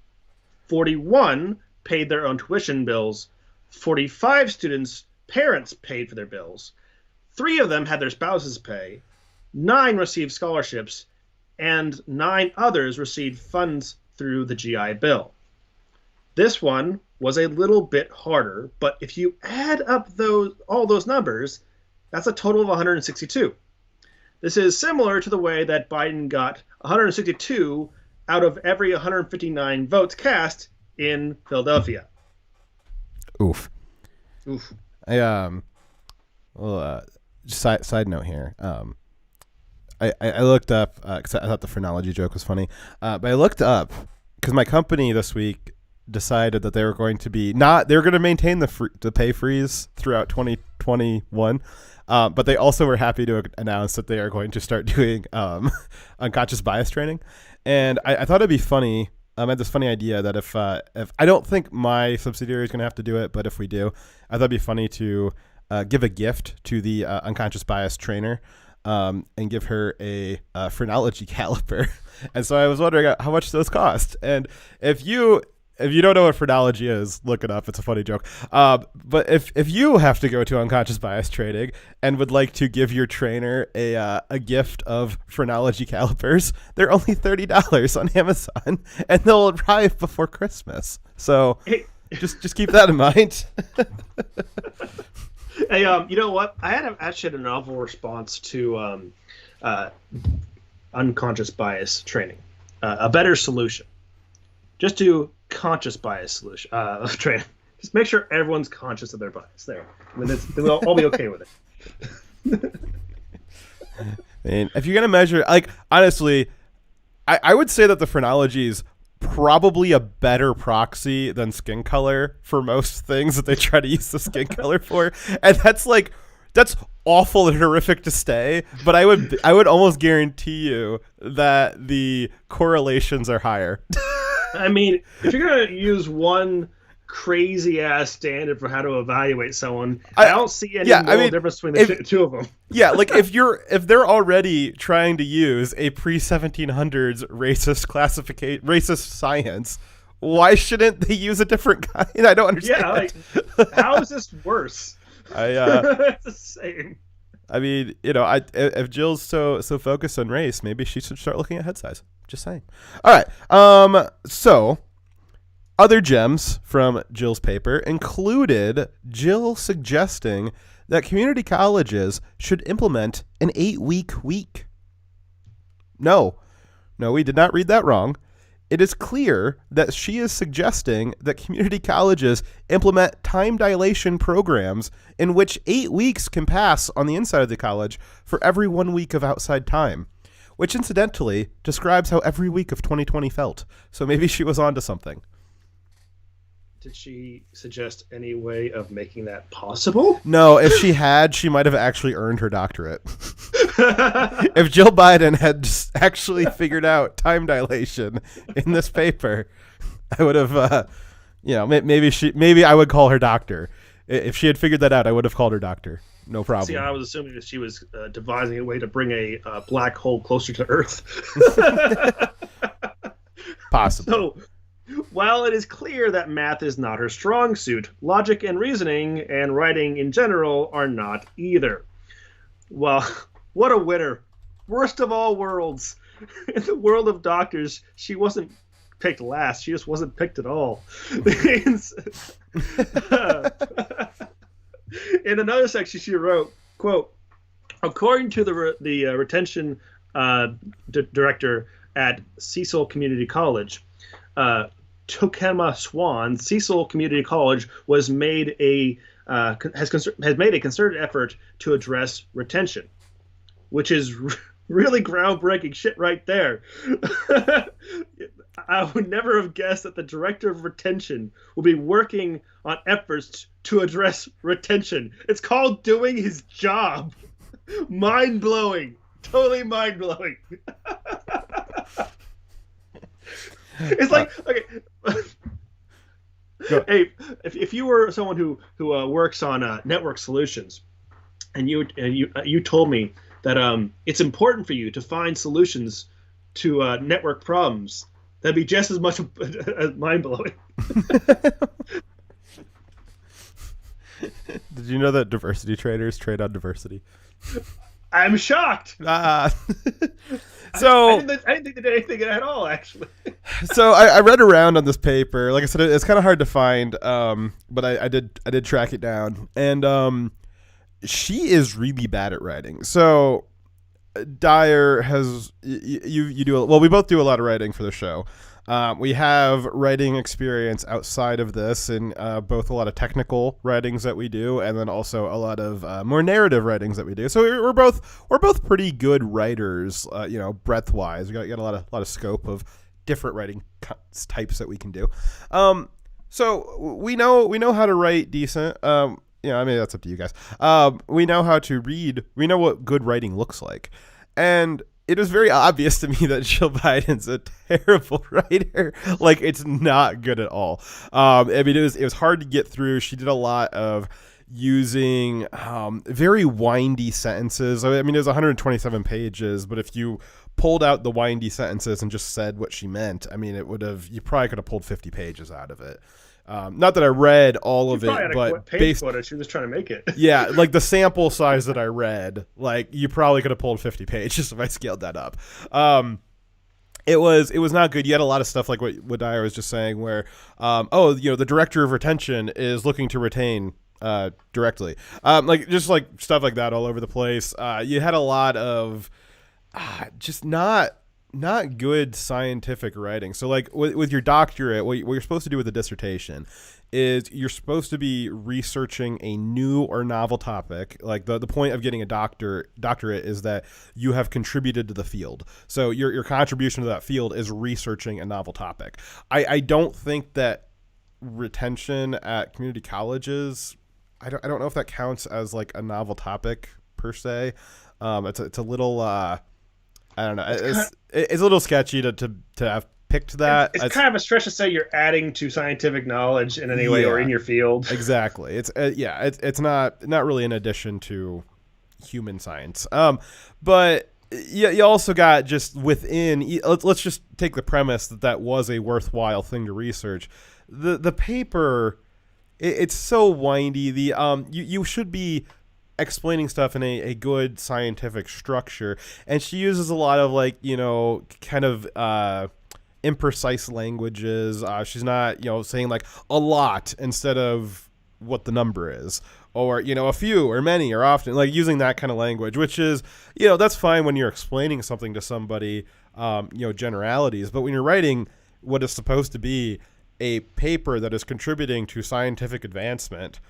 41 paid their own tuition bills. 45 students' parents paid for their bills. 3 of them had their spouses pay. 9 received scholarships. And 9 others received funds through the GI Bill. This one was a little bit harder, but if you add up all those numbers, that's a total of 162. This is similar to the way that Biden got 162 out of every 159 votes cast in Philadelphia. Oof. Oof. Side note here. I looked up because I thought the phrenology joke was funny. But I looked up because my company this week decided that they were going to maintain the pay freeze throughout 2021. But they also were happy to announce that they are going to start doing unconscious bias training. And I thought it'd be funny. I had this funny idea that if I don't think my subsidiary is going to have to do it, but if we do, I thought it'd be funny to give a gift to the unconscious bias trainer and give her a phrenology caliper. And so I was wondering how much those cost. And if you don't know what phrenology is, look it up. It's a funny joke. But if you have to go to unconscious bias training and would like to give your trainer a gift of phrenology calipers, they're only $30 on Amazon, and they'll arrive before Christmas. So just keep that in mind. Hey, you know what? I actually had a novel response to unconscious bias training. A better solution. Just do conscious bias solution training. Just make sure everyone's conscious of their bias. There, I mean, we'll all be okay with it. And if you're gonna measure, like, honestly, I would say that the phrenology is probably a better proxy than skin color for most things that they try to use the skin color for, and that's awful and horrific to say, but I would almost guarantee you that the correlations are higher. I mean, if you're going to use one crazy-ass standard for how to evaluate someone, I don't see any difference between the two of them. Yeah, like if they're already trying to use a pre-1700s racist science, why shouldn't they use a different kind? I don't understand. Yeah, like, how is this worse? It's the same. I mean, if Jill's so focused on race, maybe she should start looking at head size. Just saying. All right. So other gems from Jill's paper included Jill suggesting that community colleges should implement an 8-week week. No, we did not read that wrong. It is clear that she is suggesting that community colleges implement time dilation programs in which 8 weeks can pass on the inside of the college for every 1 week of outside time, which incidentally describes how every week of 2020 felt. So maybe she was onto something. Did she suggest any way of making that possible? No, if she had, she might have actually earned her doctorate. If Jill Biden had just actually figured out time dilation in this paper, I would have, maybe I would call her doctor. If she had figured that out, I would have called her doctor. No problem. See, I was assuming that she was devising a way to bring a black hole closer to Earth. Possibly. So, while it is clear that math is not her strong suit, logic and reasoning and writing in general are not either. Well, what a winner. Worst of all worlds. In the world of doctors, she wasn't picked last. She just wasn't picked at all. In another section, she wrote, quote, according to the retention director at Cecil Community College, Tokema Swan, Cecil Community College has made a concerted effort to address retention, which is really groundbreaking shit right there. I would never have guessed that the director of retention will be working on efforts to address retention. It's called doing his job. Mind blowing. Totally mind blowing. It's like, okay. Hey, if you were someone who works on network solutions, and you told me that it's important for you to find solutions to network problems, that'd be just as much mind blowing. Did you know that diversity traders trade on diversity? I'm shocked. So I didn't think they did anything at all, actually. So I read around on this paper. Like I said, it's kind of hard to find, but I did track it down, and she is really bad at writing. So Dyer has you do well. We both do a lot of writing for the show. We have writing experience outside of this, in both a lot of technical writings that we do, and then also a lot of more narrative writings that we do. So we're both pretty good writers, breadth wise. We got a lot of scope of different writing types that we can do. So we know how to write decent. I mean, that's up to you guys. We know how to read. We know what good writing looks like, and it was very obvious to me that Jill Biden's a terrible writer. Like, it's not good at all. I mean, it was hard to get through. She did a lot of using very windy sentences. I mean, it was 127 pages, but if you pulled out the windy sentences and just said what she meant, I mean, you probably could have pulled 50 pages out of it. Not that I read all of it, but page footage, you're just trying to make it. Yeah, like the sample size that I read, like you probably could have pulled 50 pages if I scaled that up. It was not good. You had a lot of stuff like what Dyer was just saying, where the director of retention is looking to retain directly, like stuff like that all over the place. You had a lot of just not good scientific writing. So like with your doctorate, what you're supposed to do with a dissertation is you're supposed to be researching a new or novel topic. Like the point of getting a doctorate is that you have contributed to the field. So your contribution to that field is researching a novel topic. I don't think that retention at community colleges, I don't know if that counts as like a novel topic per se. It's a little I don't know. It's a little sketchy to have picked that. It's kind of a stretch to say you're adding to scientific knowledge in any way or in your field. Exactly. It's not really an addition to human science. But you also got just within. Let's just take the premise that was a worthwhile thing to research. The paper, it's so windy. You should be explaining stuff in a good scientific structure, and she uses a lot of kind of imprecise languages. She's not saying like a lot instead of what the number is, or, a few or many or often, like using that kind of language, which is, that's fine when you're explaining something to somebody, generalities. But when you're writing what is supposed to be a paper that is contributing to scientific advancement,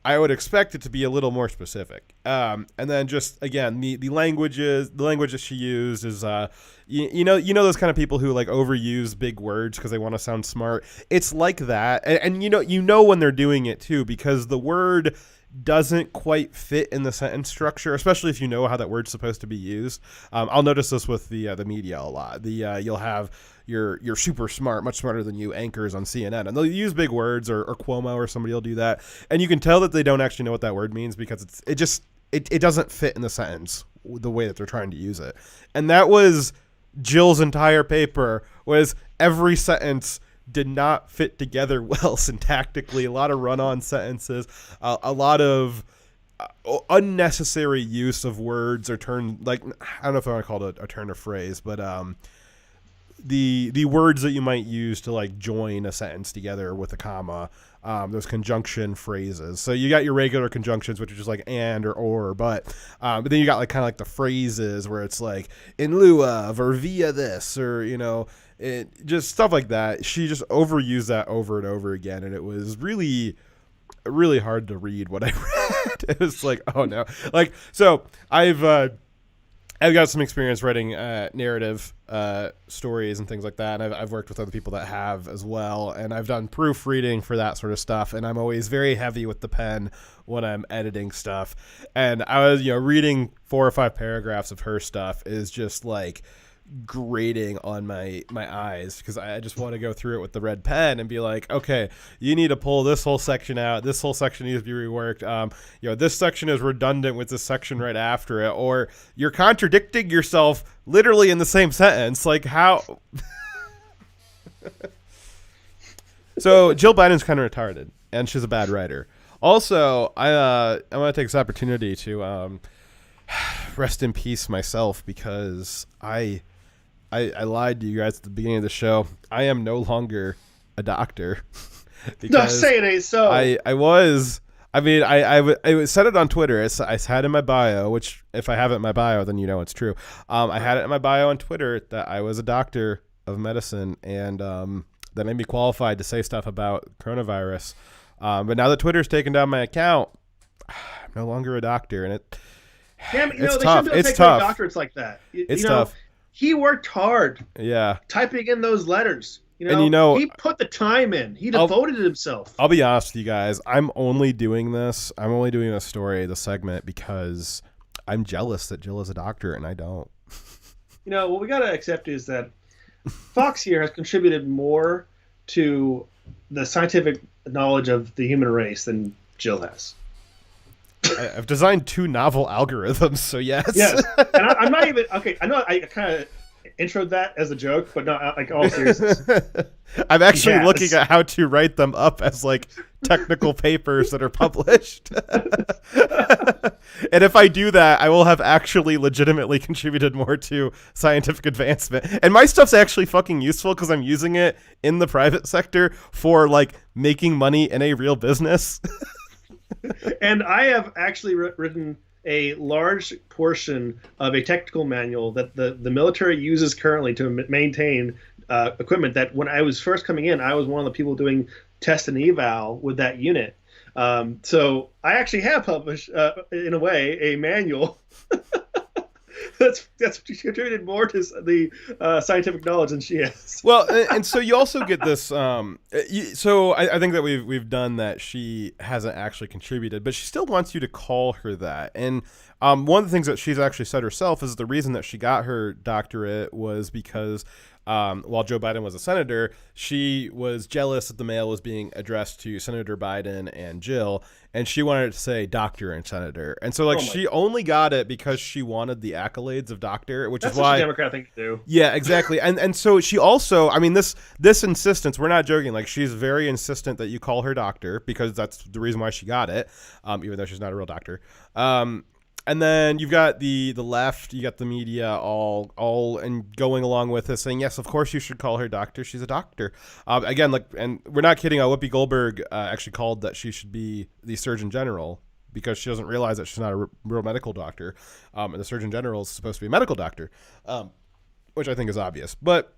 I would expect it to be a little more specific. And then just, again, the language that she used is, those kind of people who like overuse big words because they want to sound smart. It's like that. And when they're doing it too, because the word doesn't quite fit in the sentence structure, especially if you know how that word's supposed to be used. I'll notice this with the media a lot. You'll have you're super smart, much smarter than you anchors on CNN, and they'll use big words, or Cuomo or somebody will do that, and you can tell that they don't actually know what that word means because it doesn't fit in the sentence the way that they're trying to use it. And that was Jill's entire paper, was every sentence did not fit together well syntactically, a lot of run-on sentences, a lot of unnecessary use of words or turn, like, I don't know if I want to call it a turn of phrase, but the words that you might use to like join a sentence together with a comma, those conjunction phrases. So you got your regular conjunctions, which are just like and or but then you got like kind of like the phrases where it's like in lieu of or via this, or just stuff like that. She just overused that over and over again, and it was really, really hard to read what I read. It was like, oh no. Like, so I've got some experience writing narrative stories and things like that, and I've worked with other people that have as well, and I've done proofreading for that sort of stuff, and I'm always very heavy with the pen when I'm editing stuff. And I was, reading 4 or 5 paragraphs of her stuff is just like grating on my eyes, because I just want to go through it with the red pen and be like, okay, you need to pull this whole section out, this whole section needs to be reworked, this section is redundant with this section right after it, or you're contradicting yourself literally in the same sentence, like how. So Jill Biden's kind of retarded, and she's a bad writer. Also, I want to take this opportunity to rest in peace myself, because I lied to you guys at the beginning of the show. I am no longer a doctor. No, say it ain't so. I was. I mean, I said it on Twitter. I had in my bio, which if I have it in my bio, then it's true. I had it in my bio on Twitter that I was a doctor of medicine, and that made me qualified to say stuff about coronavirus. But now that Twitter's taken down my account, I'm no longer a doctor, and Damn, it's they tough. shouldn't It's take tough. doctorates like that. It's tough. He worked hard. Yeah. Typing in those letters. And he put the time in. He devoted himself. I'll be honest with you guys. I'm only doing this story, the segment, because I'm jealous that Jill is a doctor and I don't. What we got to accept is that Fox here has contributed more to the scientific knowledge of the human race than Jill has. I've designed 2 novel algorithms, so yes. Yes, and I'm not even okay. I know I kind of introed that as a joke, but no, like all seriousness. I'm actually looking at how to write them up as like technical papers that are published. And if I do that, I will have actually legitimately contributed more to scientific advancement. And my stuff's actually fucking useful because I'm using it in the private sector for like making money in a real business. And I have actually written a large portion of a technical manual that the military uses currently to maintain equipment that when I was first coming in, I was one of the people doing test and eval with that unit. So I actually have published, in a way, a manual that's contributed more to the scientific knowledge than she has. Well, and so you also get this. So I think that we've done that. She hasn't actually contributed, but she still wants you to call her that. And one of the things that she's actually said herself is the reason that she got her doctorate was because while Joe Biden was a senator, she was jealous that the mail was being addressed to Senator Biden and Jill, and she wanted it to say doctor and senator. And so she only got it because she wanted the accolades of doctor, which That's is why a Democrat thing to do. Yeah, exactly. And so she also, I mean, this insistence, we're not joking, like she's very insistent that you call her doctor because that's the reason why she got it, even though she's not a real doctor. And then you've got the left, you got the media all and going along with this, saying, yes, of course you should call her doctor. She's a doctor. Again, like, and we're not kidding. Whoopi Goldberg actually called that she should be the Surgeon General because she doesn't realize that she's not a real medical doctor, and the Surgeon General is supposed to be a medical doctor, which I think is obvious. But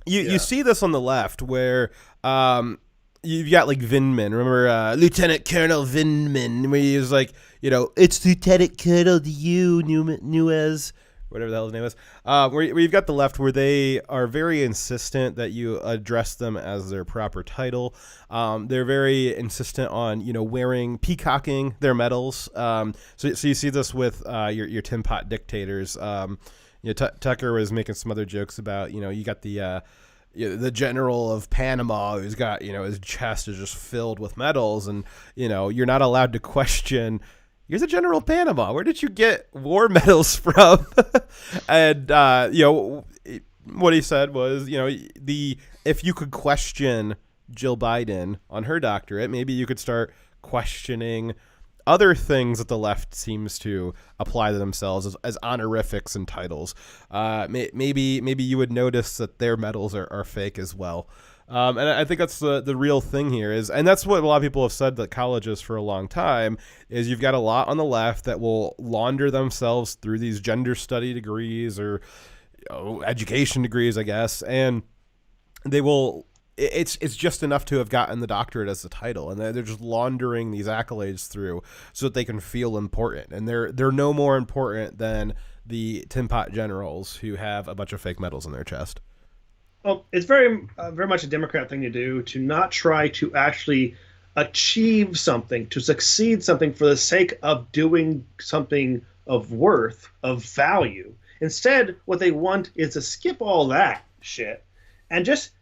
you see this on the left where you've got like Vindman. Remember Lieutenant Colonel Vindman, where he was like, it's Lieutenant Colonel to you, Nuez, whatever the hell his name is. Where you've got the left where they are very insistent that you address them as their proper title. They're very insistent on, peacocking their medals. So you see this with your Tin Pot dictators. Tucker was making some other jokes about, you got the general of Panama who's got, his chest is just filled with medals, and, you're not allowed to question, you're the general of Panama. Where did you get war medals from? And, what he said was, if you could question Jill Biden on her doctorate, maybe you could start questioning other things that the left seems to apply to themselves as honorifics and titles. Maybe you would notice that their medals are fake as well. And I think that's the real thing here and that's what a lot of people have said that colleges for a long time is you've got a lot on the left that will launder themselves through these gender study degrees or education degrees, I guess. And they will, it's just enough to have gotten the doctorate as the title, and they're just laundering these accolades through so that they can feel important. And they're no more important than the Tin Pot generals who have a bunch of fake medals in their chest. Well, it's very much a Democrat thing to do, to not try to actually achieve something, to succeed something for the sake of doing something of worth, of value. Instead, what they want is to skip all that shit and just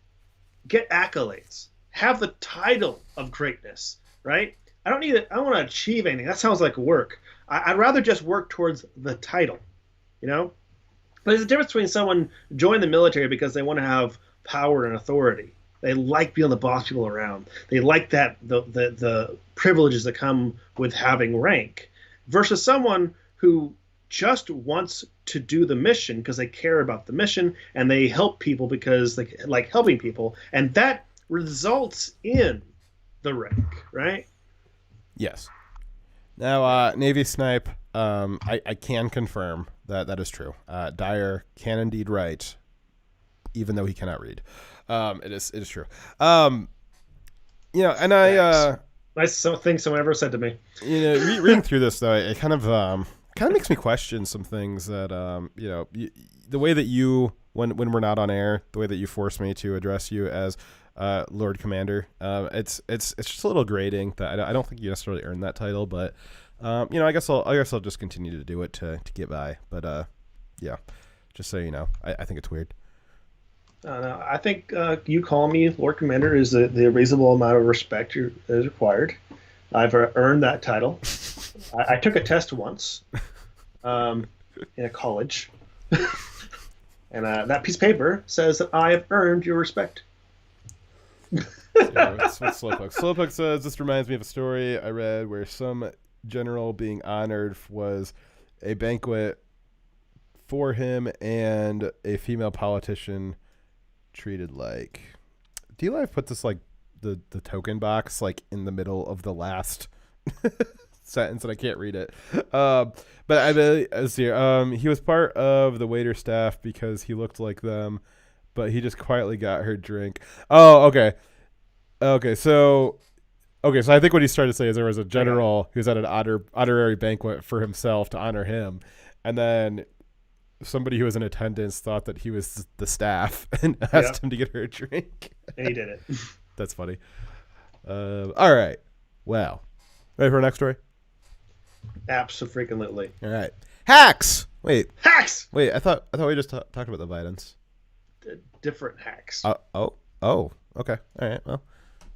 get accolades, have the title of greatness, right? I don't want to achieve anything. That sounds like work. I'd rather just work towards the title, But there's a difference between someone joining the military because they want to have power and authority. They like being able to boss people around. They like that the privileges that come with having rank, versus someone who just wants to do the mission because they care about the mission and they help people because they like helping people, and that results in the rank, right? Yes. Now, Navy Snipe, I can confirm that is true. Dyer can indeed write, even though he cannot read. It is true. And I nice thing someone ever said to me. Reading through this though, it kind of makes me question some things that the way that you when we're not on air, the way that you force me to address you as Lord Commander, it's just a little grating that I don't think you necessarily earned that title, but I guess I'll just continue to do it to get by. But just so you know, I think it's weird. No, I think you calling me Lord Commander is the reasonable amount of respect is required. I've earned that title. I took a test once in a college, and that piece of paper says that I have earned your respect. What's Slowpoke? Slowpoke says, this reminds me of a story I read where some general being honored was a banquet for him and a female politician treated like... D-Live put this like the token box like in the middle of the last sentence and I can't read it. But he was part of the waiter staff because he looked like them, but he just quietly got her drink. Oh, okay. So I think what he's trying to say is there was a general who was at an honorary banquet for himself to honor him, and then somebody who was in attendance thought that he was the staff and asked him to get her a drink. And he did it. That's funny. All right. Well, ready for our next story? Absolutely. All right. Hacks. Wait. Hacks. Wait. I thought we just talked about the Bidens. Different hacks. Oh. Okay. All right. Well.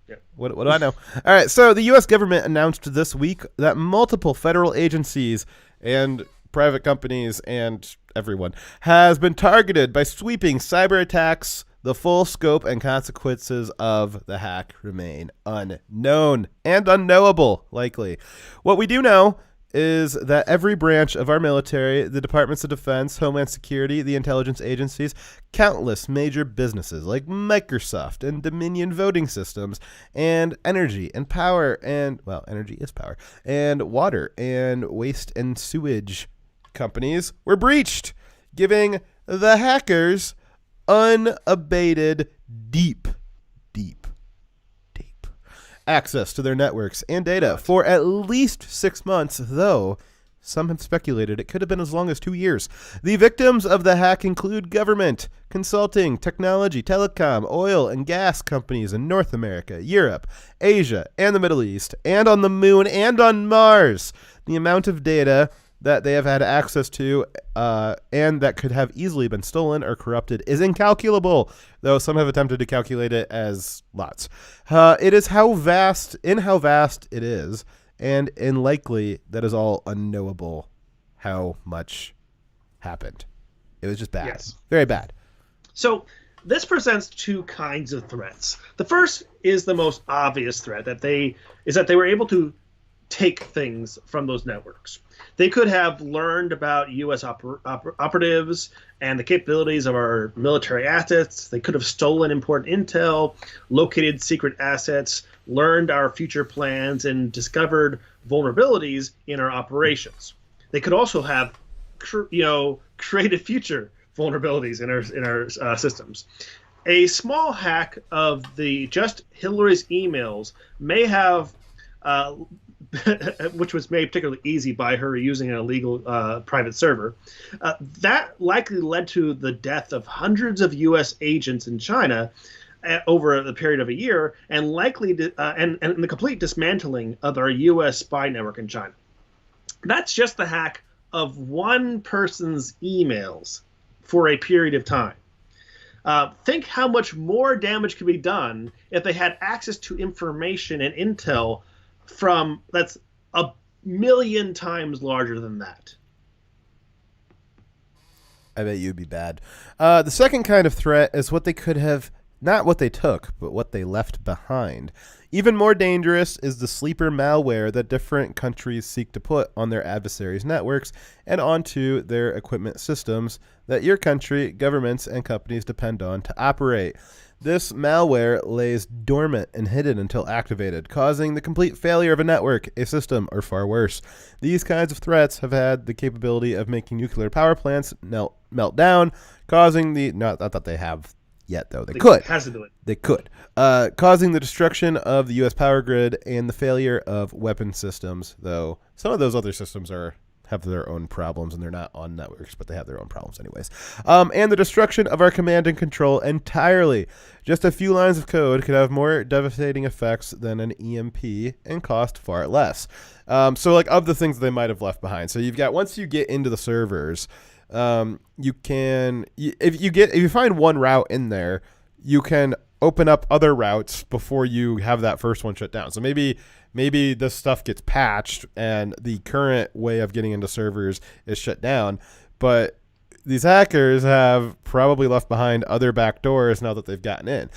Yeah. What do I know? All right. So the U.S. government announced this week that multiple federal agencies and private companies and everyone has been targeted by sweeping cyber attacks. The full scope and consequences of the hack remain unknown and unknowable, likely. What we do know is that every branch of our military, the Departments of Defense, Homeland Security, the intelligence agencies, countless major businesses like Microsoft and Dominion Voting Systems, and energy and power, and, well, energy is power, and water and waste and sewage companies were breached, giving the hackers unabated deep access to their networks and data for at least 6 months, though some have speculated it could have been as long as 2 years. The victims of the hack include government, consulting, technology, telecom, oil, and gas companies in North America, Europe, Asia, and the Middle East, and on the moon and on Mars. The amount of data that they have had access to and that could have easily been stolen or corrupted is incalculable, though some have attempted to calculate it as lots. It is how vast it is, and unlikely that is all unknowable how much happened. It was just bad. Yes. Very bad. So this presents two kinds of threats. The first is the most obvious threat, that they were able to take things from those networks. They could have learned about U.S. operatives and the capabilities of our military assets. They could have stolen important intel, located secret assets, learned our future plans, and discovered vulnerabilities in our operations. They could also have, created future vulnerabilities in our systems. A small hack of just Hillary's emails may have which was made particularly easy by her using an illegal private server, that likely led to the death of hundreds of U.S. agents in China over the period of a year, and likely and the complete dismantling of our U.S. spy network in China. That's just the hack of one person's emails for a period of time. Think how much more damage could be done if they had access to information and intel that's a million times larger than that. I bet you'd be bad. The second kind of threat is what they could have, not what they took, but what they left behind. Even more dangerous is the sleeper malware that different countries seek to put on their adversaries' networks and onto their equipment systems that your country, governments, and companies depend on to operate. This malware lays dormant and hidden until activated, causing the complete failure of a network, a system, or far worse. These kinds of threats have had the capability of making nuclear power plants melt down, causing not that they have yet, though. They could. They could. Causing the destruction of the U.S. power grid and the failure of weapon systems, though some of those other systems have their own problems, and they're not on networks, but they have their own problems anyways. And the destruction of our command and control entirely. Just a few lines of code could have more devastating effects than an EMP and cost far less. So like of the things they might have left behind. So you've got, once you get into the servers, you can, if you find one route in there, you can open up other routes before you have that first one shut down. So maybe this stuff gets patched and the current way of getting into servers is shut down, but these hackers have probably left behind other backdoors now that they've gotten in.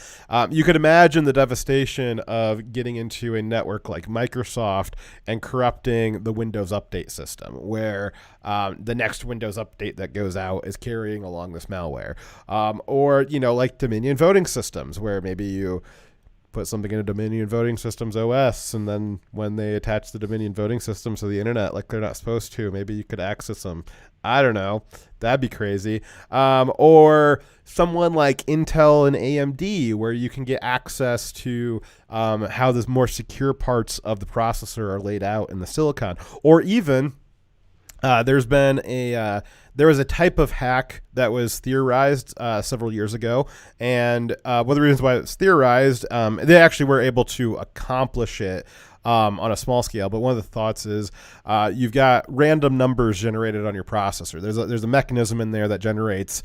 You could imagine the devastation of getting into a network like Microsoft and corrupting the Windows update system, where the next Windows update that goes out is carrying along this malware. Or, like Dominion voting systems, where maybe you put something in a Dominion voting systems OS, and then when they attach the Dominion voting systems to the internet like they're not supposed to, maybe you could access them. I don't know. That'd be crazy. Or someone like Intel and AMD, where you can get access to how the more secure parts of the processor are laid out in the silicon. Or even there was a type of hack that was theorized several years ago, and one of the reasons why it's theorized, they actually were able to accomplish it on a small scale. But one of the thoughts is you've got random numbers generated on your processor. There's a mechanism in there that generates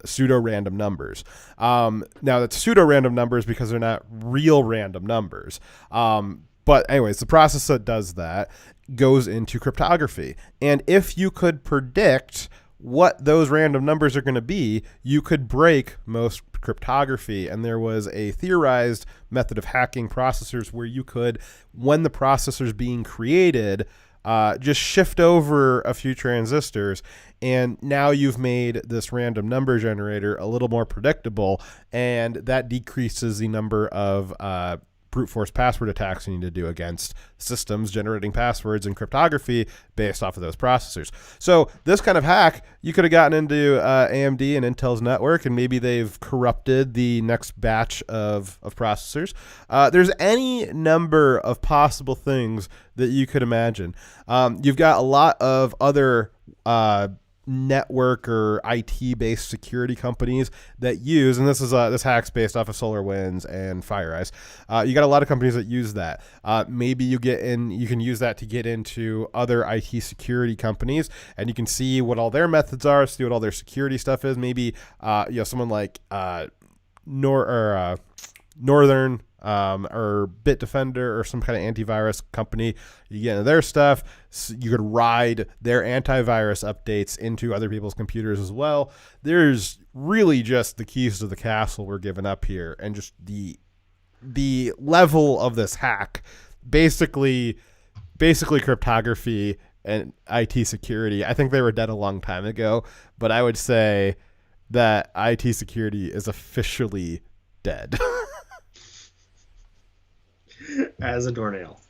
pseudo-random numbers. Now, that's pseudo-random numbers because they're not real random numbers. But anyways, the process that does that goes into cryptography. And if you could predict what those random numbers are going to be, you could break most cryptography. And there was a theorized method of hacking processors where you could, when the processor's being created, just shift over a few transistors, and now you've made this random number generator a little more predictable, and that decreases the number of brute force password attacks you need to do against systems generating passwords and cryptography based off of those processors. So this kind of hack, you could have gotten into AMD and Intel's network, and maybe they've corrupted the next batch of processors. There's any number of possible things that you could imagine. You've got a lot of other network or IT-based security companies that use, and this hack's based off of SolarWinds and FireEye. You got a lot of companies that use that. Maybe you can use that to get into other IT security companies, and you can see what all their methods are, see what all their security stuff is. Maybe someone like Northern or Bitdefender or some kind of antivirus company. You get into their stuff. So you could ride their antivirus updates into other people's computers as well. There's really just the keys to the castle we're giving up here, and just the level of this hack, basically cryptography and IT security. I think they were dead a long time ago, but I would say that IT security is officially dead. As a doornail.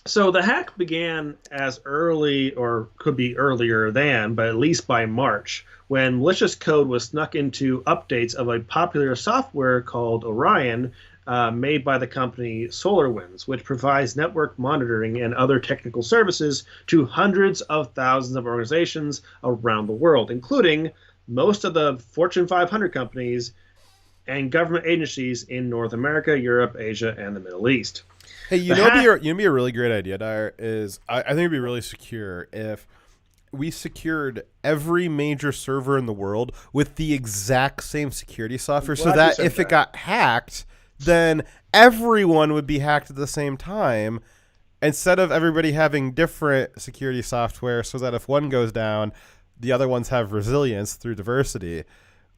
So the hack began as early, or could be earlier than, but at least by March, when malicious code was snuck into updates of a popular software called Orion, made by the company SolarWinds, which provides network monitoring and other technical services to hundreds of thousands of organizations around the world, including most of the Fortune 500 companies and government agencies in North America, Europe, Asia, and the Middle East. Hey, you know, it'd be a really great idea, Dyer, is I think it'd be really secure if we secured every major server in the world with the exact same security software, so that if it got hacked, then everyone would be hacked at the same time, instead of everybody having different security software, so that if one goes down, the other ones have resilience through diversity.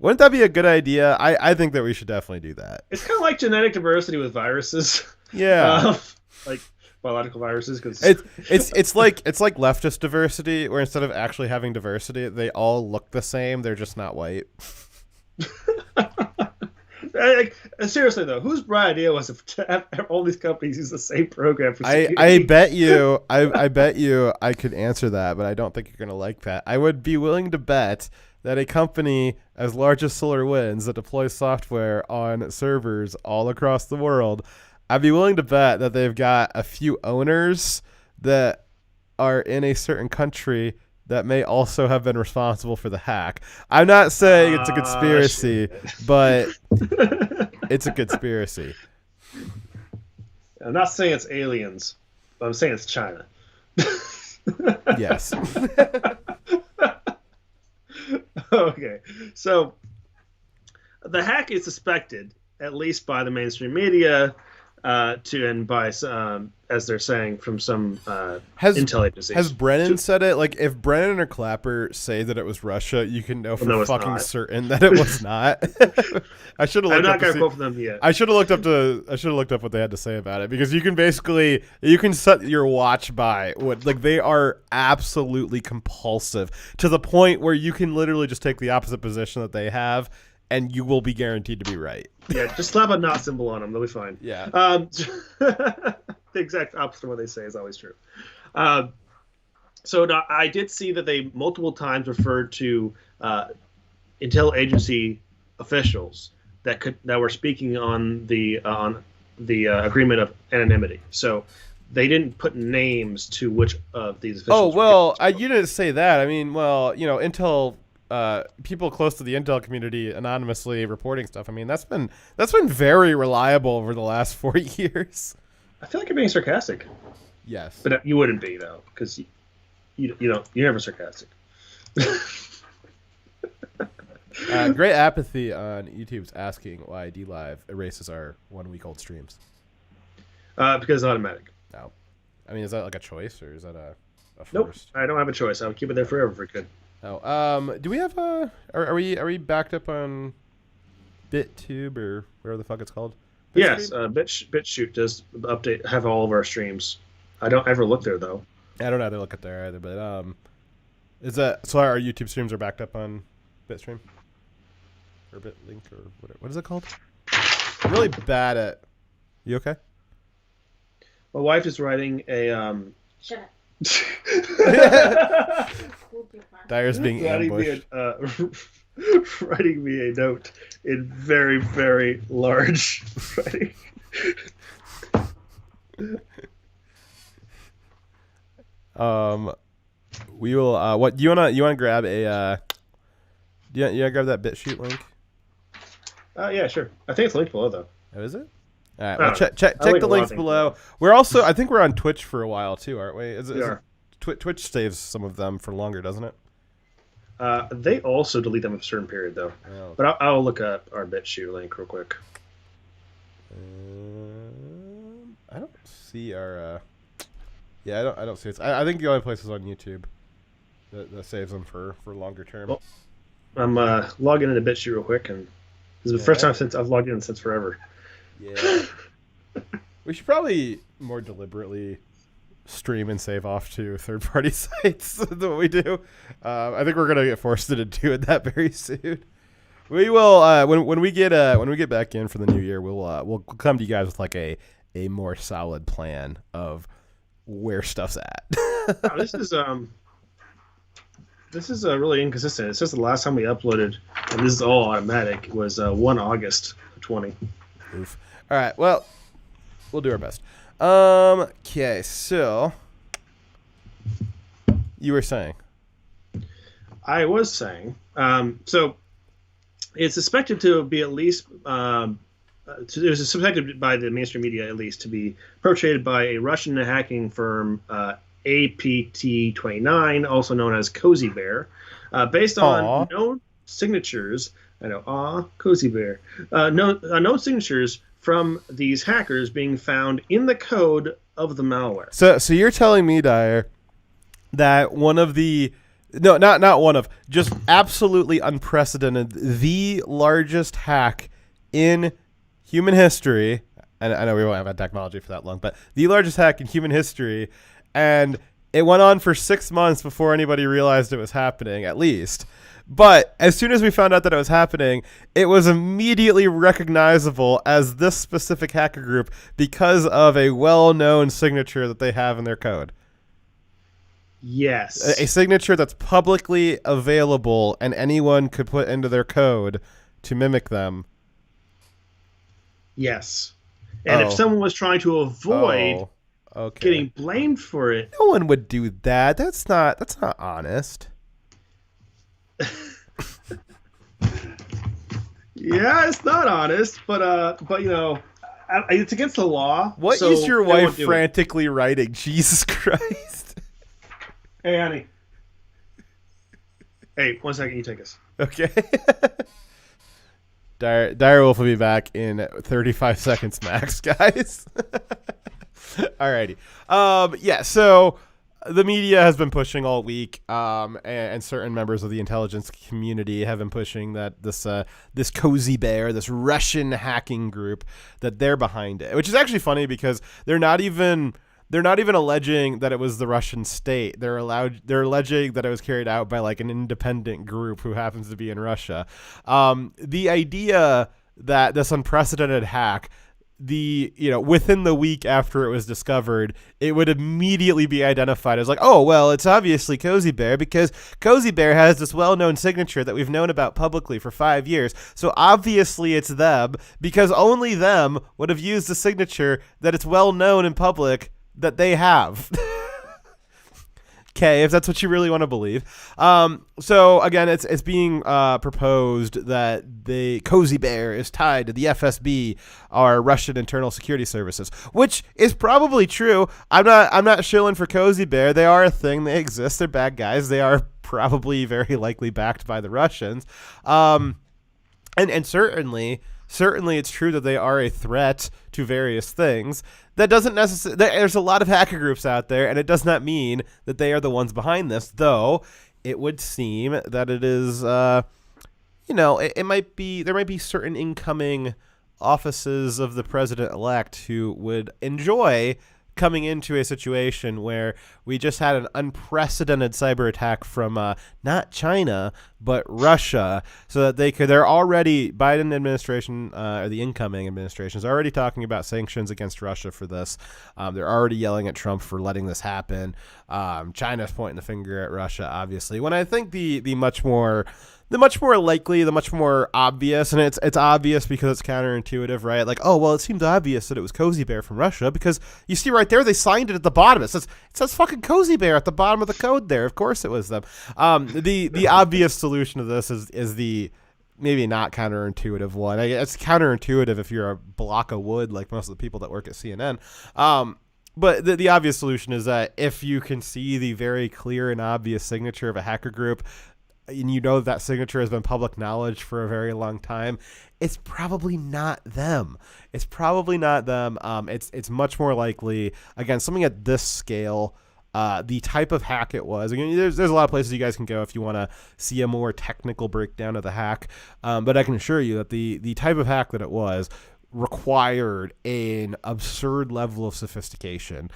Wouldn't that be a good idea? I think that we should definitely do that. It's kind of like genetic diversity with viruses. Yeah. Like biological viruses. Cause... It's like leftist diversity, where instead of actually having diversity, they all look the same. They're just not white. Seriously, though, whose bright idea was it to have all these companies use the same program for security? I bet you I could answer that, but I don't think you're going to like that. I would be willing to bet that a company as large as SolarWinds that deploys software on servers all across the world, I'd be willing to bet that they've got a few owners that are in a certain country that may also have been responsible for the hack. I'm not saying it's a conspiracy, but it's a conspiracy. I'm not saying it's aliens, but I'm saying it's China. Yes. Okay, so the hack is suspected, at least by the mainstream media, and by as they're saying from some intel agencies. Has Brennan said it? Like, if Brennan or Clapper say that it was Russia, you can know for fucking certain that it was not. I should have. I'm not going to quote from them yet. I should have looked up what they had to say about it, because you can set your watch by what, like, they are absolutely compulsive to the point where you can literally just take the opposite position that they have, and you will be guaranteed to be right. Yeah, just slap a not symbol on them. They'll be fine. Yeah. The exact opposite of what they say is always true. So I did see that they multiple times referred to intel agency officials that were speaking on the agreement of anonymity. So they didn't put names to which of these officials. Oh, well, you didn't say that. I mean, well, Intel. People close to the Intel community anonymously reporting stuff. I mean, that's been very reliable over the last 4 years. I feel like you're being sarcastic. Yes, but you wouldn't be, though, because you're never sarcastic. Great apathy on YouTube's asking why DLive erases our 1 week old streams. Because it's automatic. No, I mean, is that like a choice, or is that a first? Nope, I don't have a choice. I would keep it there forever if we could. Oh, do we have are we backed up on BitTube or whatever the fuck it's called? Yes, BitChute does have all of our streams. I don't ever look there though. I don't know how to look at there either, but is that so? Our YouTube streams are backed up on Bitstream or BitLink or whatever. What is it called? I'm really bad at. You okay? My wife is writing a Shut up. Dyer's being ambushed. Writing me a note in very, very large writing. We will. What you wanna grab a? You wanna grab that BitSheet link? Yeah, sure. I think it's linked below though. Oh, is it? All right. Well, check I like the a lot links of things below. We're also. I think we're on Twitch for a while too, aren't we? We are. Twitch saves some of them for longer, doesn't it? They also delete them at a certain period though. Oh. But I'll look up our BitShoot link real quick. I don't see our. Yeah, I don't see it. I think the only place is on YouTube that saves them for longer term. Well, I'm logging into BitShoot real quick, and this is the first time since I've logged in since forever. Yeah. We should probably more deliberately stream and save off to third-party sites than what we do. I think we're gonna get forced into doing that very soon. We will when we get back in for the new year. We'll come to you guys with like a more solid plan of where stuff's at. Wow, this is really inconsistent. It says the last time we uploaded, and this is all automatic, was 1 August 20. Oof. All right. Well, we'll do our best. Okay. So you were saying. I was saying. So it's suspected to be at least. It was suspected by the mainstream media, at least, to be perpetrated by a Russian hacking firm, APT29, also known as Cozy Bear, based on known signatures. I know, Cozy Bear. Known signatures from these hackers being found in the code of the malware. So you're telling me, Dyer, that one of the not one of, just absolutely unprecedented, the largest hack in human history, and I know we won't have that technology for that long, but the largest hack in human history, and it went on for 6 months before anybody realized it was happening, at least. But as soon as we found out that it was happening, it was immediately recognizable as this specific hacker group because of a well-known signature that they have in their code. Yes. A signature that's publicly available and anyone could put into their code to mimic them. Yes. And if someone was trying to avoid getting blamed for it, no one would do that. That's not honest. Yeah, it's not honest, but you know, it's against the law. What is your wife frantically writing? Jesus Christ. Hey, honey. Hey, 1 second, you take us. Okay. Dire Wolf will be back in 35 seconds max, guys. Alrighty. Yeah, so the media has been pushing all week, and certain members of the intelligence community have been pushing that this Cozy Bear, this Russian hacking group, that they're behind it, which is actually funny because they're not even alleging that it was the Russian state. They're alleging that it was carried out by like an independent group who happens to be in Russia. The idea that this unprecedented hack, within the week after it was discovered, it would immediately be identified as like, oh, well, it's obviously Cozy Bear because Cozy Bear has this well-known signature that we've known about publicly for 5 years. So obviously it's them because only them would have used the signature that it's well-known in public that they have. Okay, if that's what you really want to believe. So again, it's being proposed that the Cozy Bear is tied to the FSB, our Russian internal security services, which is probably true. I'm not shilling for Cozy Bear. They are a thing. They exist. They're bad guys. They are probably very likely backed by the Russians. And certainly it's true that they are a threat to various things. That doesn't necessarily. There's a lot of hacker groups out there, and it does not mean that they are the ones behind this. Though it would seem that it is, it might be. There might be certain incoming offices of the president-elect who would enjoy coming into a situation where we just had an unprecedented cyber attack from not China but Russia, so that they're already, Biden administration or the incoming administration is already talking about sanctions against Russia for this. They're already yelling at Trump for letting this happen. China's pointing the finger at Russia, obviously. When I think the much more likely, the much more obvious, and it's obvious because it's counterintuitive, right? Like, oh, well, it seems obvious that it was Cozy Bear from Russia because you see right there, they signed it at the bottom. It says fucking Cozy Bear at the bottom of the code there. Of course it was them. The obvious solution to this is the maybe not counterintuitive one. It's counterintuitive if you're a block of wood like most of the people that work at CNN. But the obvious solution is that if you can see the very clear and obvious signature of a hacker group, and you know that signature has been public knowledge for a very long time, it's probably not them. It's much more likely, again, something at this scale, the type of hack it was. Again, there's a lot of places you guys can go if you want to see a more technical breakdown of the hack. But I can assure you that the type of hack that it was required an absurd level of sophistication,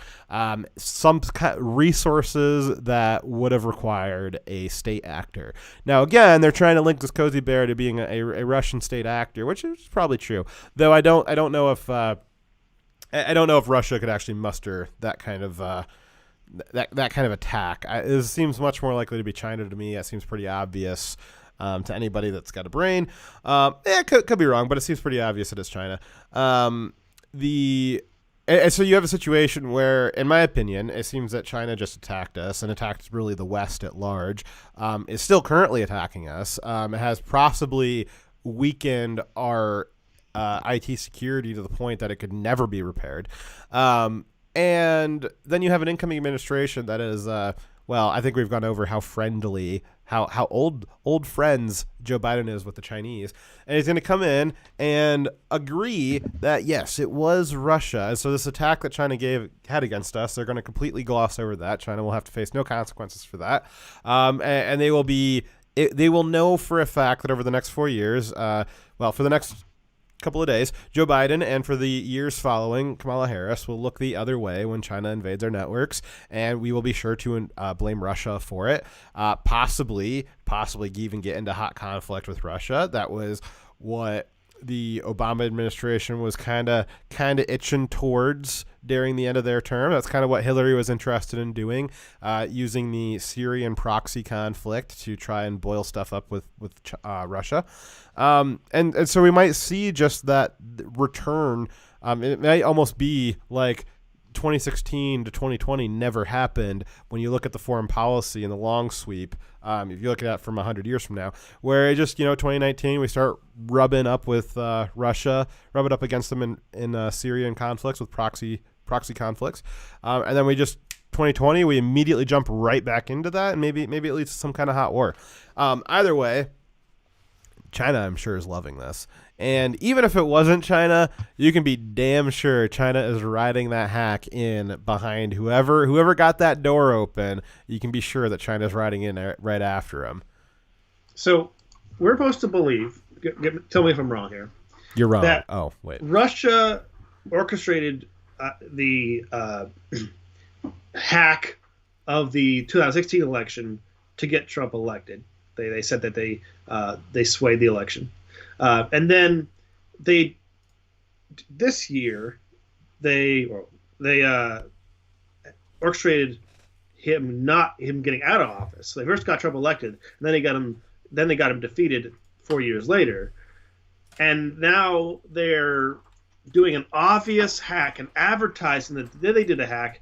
some resources that would have required a state actor. Now, again, they're trying to link this Cozy Bear to being a Russian state actor, which is probably true. Though I don't know if Russia could actually muster that kind of that kind of attack. It seems much more likely to be China to me. That seems pretty obvious. To anybody that's got a brain. It could be wrong, but it seems pretty obvious that it's China. And so you have a situation where, in my opinion, it seems that China just attacked us and attacked really the West at large. Is still currently attacking us. It has possibly weakened our IT security to the point that it could never be repaired. And then you have an incoming administration that is, well, I think we've gone over how friendly, how old friends Joe Biden is with the Chinese. And he's going to come in and agree that, yes, it was Russia. And so this attack that China had against us, they're going to completely gloss over that. China will have to face no consequences for that. And they will know for a fact that over the next 4 years, for the next couple of days, Joe Biden, and for the years following, Kamala Harris will look the other way when China invades our networks, and we will be sure to blame Russia for it. Possibly even get into hot conflict with Russia. That was what the Obama administration was kind of itching towards during the end of their term. That's kind of what Hillary was interested in doing, using the Syrian proxy conflict to try and boil stuff up with Russia. And so we might see just that return. It might almost be like 2016 to 2020 never happened when you look at the foreign policy in the long sweep. If you look at that from 100 years from now, where it just, 2019, we start rubbing up with Russia, rub it up against them in Syrian conflicts with proxy conflicts. And then 2020, we immediately jump right back into that, and maybe it leads to some kind of hot war. Either way, China, I'm sure, is loving this. And even if it wasn't China, you can be damn sure China is riding that hack in behind whoever got that door open. You can be sure that China's riding in right after him. So we're supposed to believe, tell me if I'm wrong here. You're wrong. That oh, wait. Russia orchestrated the hack of the 2016 election to get Trump elected. They said that they swayed the election. And then this year they orchestrated him getting out of office. So they first got Trump elected, and then they got him defeated 4 years later. And now they're doing an obvious hack and advertising that they did a hack,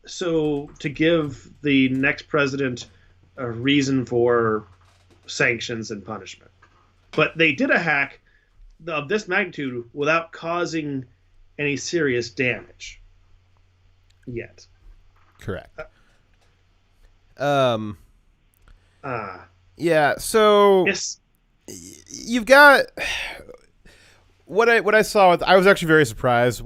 so to give the next president a reason for sanctions and punishment. But they did a hack of this magnitude without causing any serious damage yet. Correct. Yeah, so yes. You've got what I saw. I was actually very surprised.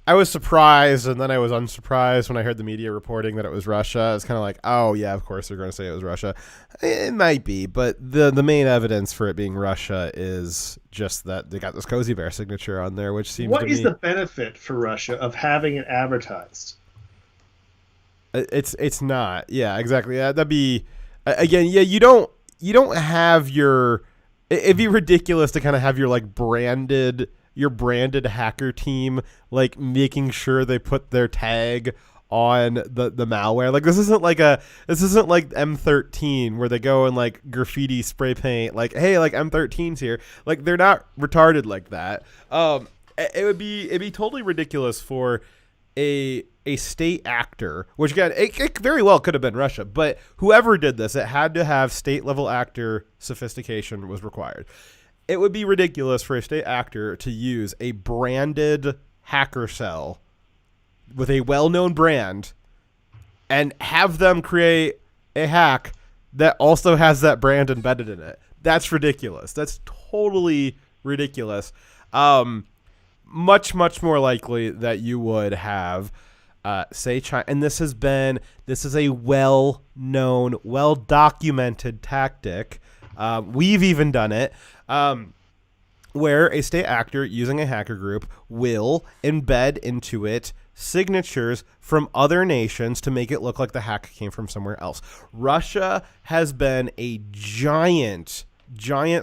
I was surprised, and then I was unsurprised when I heard the media reporting that it was Russia. It's kind of like, oh yeah, of course they're going to say it was Russia. It might be, but the main evidence for it being Russia is just that they got this Cozy Bear signature on there, which seems. What is the benefit for Russia of having it advertised? It's not. Yeah, exactly. Yeah, that'd be again. Yeah, you don't have your. It'd be ridiculous to kind of have your like branded hacker team like making sure they put their tag on the malware. Like this isn't like M13 where they go and like graffiti spray paint like, hey, like M13's here. Like they're not retarded like that. It'd be totally ridiculous for a state actor, which again, it very well could have been Russia, but whoever did this, it had to have state level actor sophistication was required. It would be ridiculous for a state actor to use a branded hacker cell with a well-known brand and have them create a hack that also has that brand embedded in it. That's ridiculous. That's totally ridiculous. Much more likely that you would have say China, and this is a well-known, well-documented tactic. We've even done it, where a state actor using a hacker group will embed into it signatures from other nations to make it look like the hack came from somewhere else. Russia has been a giant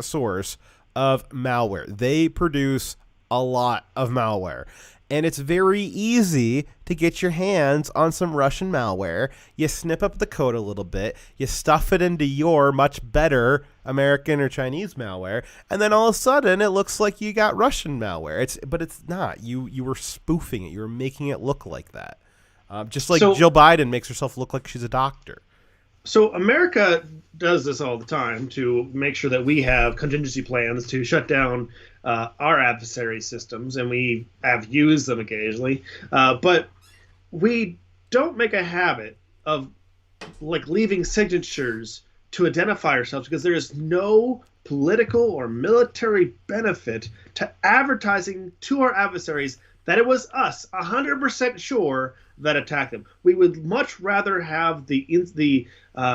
source of malware. They produce a lot of malware. And it's very easy to get your hands on some Russian malware. You snip up the code a little bit, you stuff it into your much better American or Chinese malware, and then all of a sudden it looks like you got Russian malware. But it's not. You were spoofing it. You were making it look like that. Just like Jill Biden makes herself look like she's a doctor. So America does this all the time to make sure that we have contingency plans to shut down our adversary systems, and we have used them occasionally. But we don't make a habit of like leaving signatures to identify ourselves because there is no political or military benefit to advertising to our adversaries that it was us 100% sure that attacked them. We would much rather have the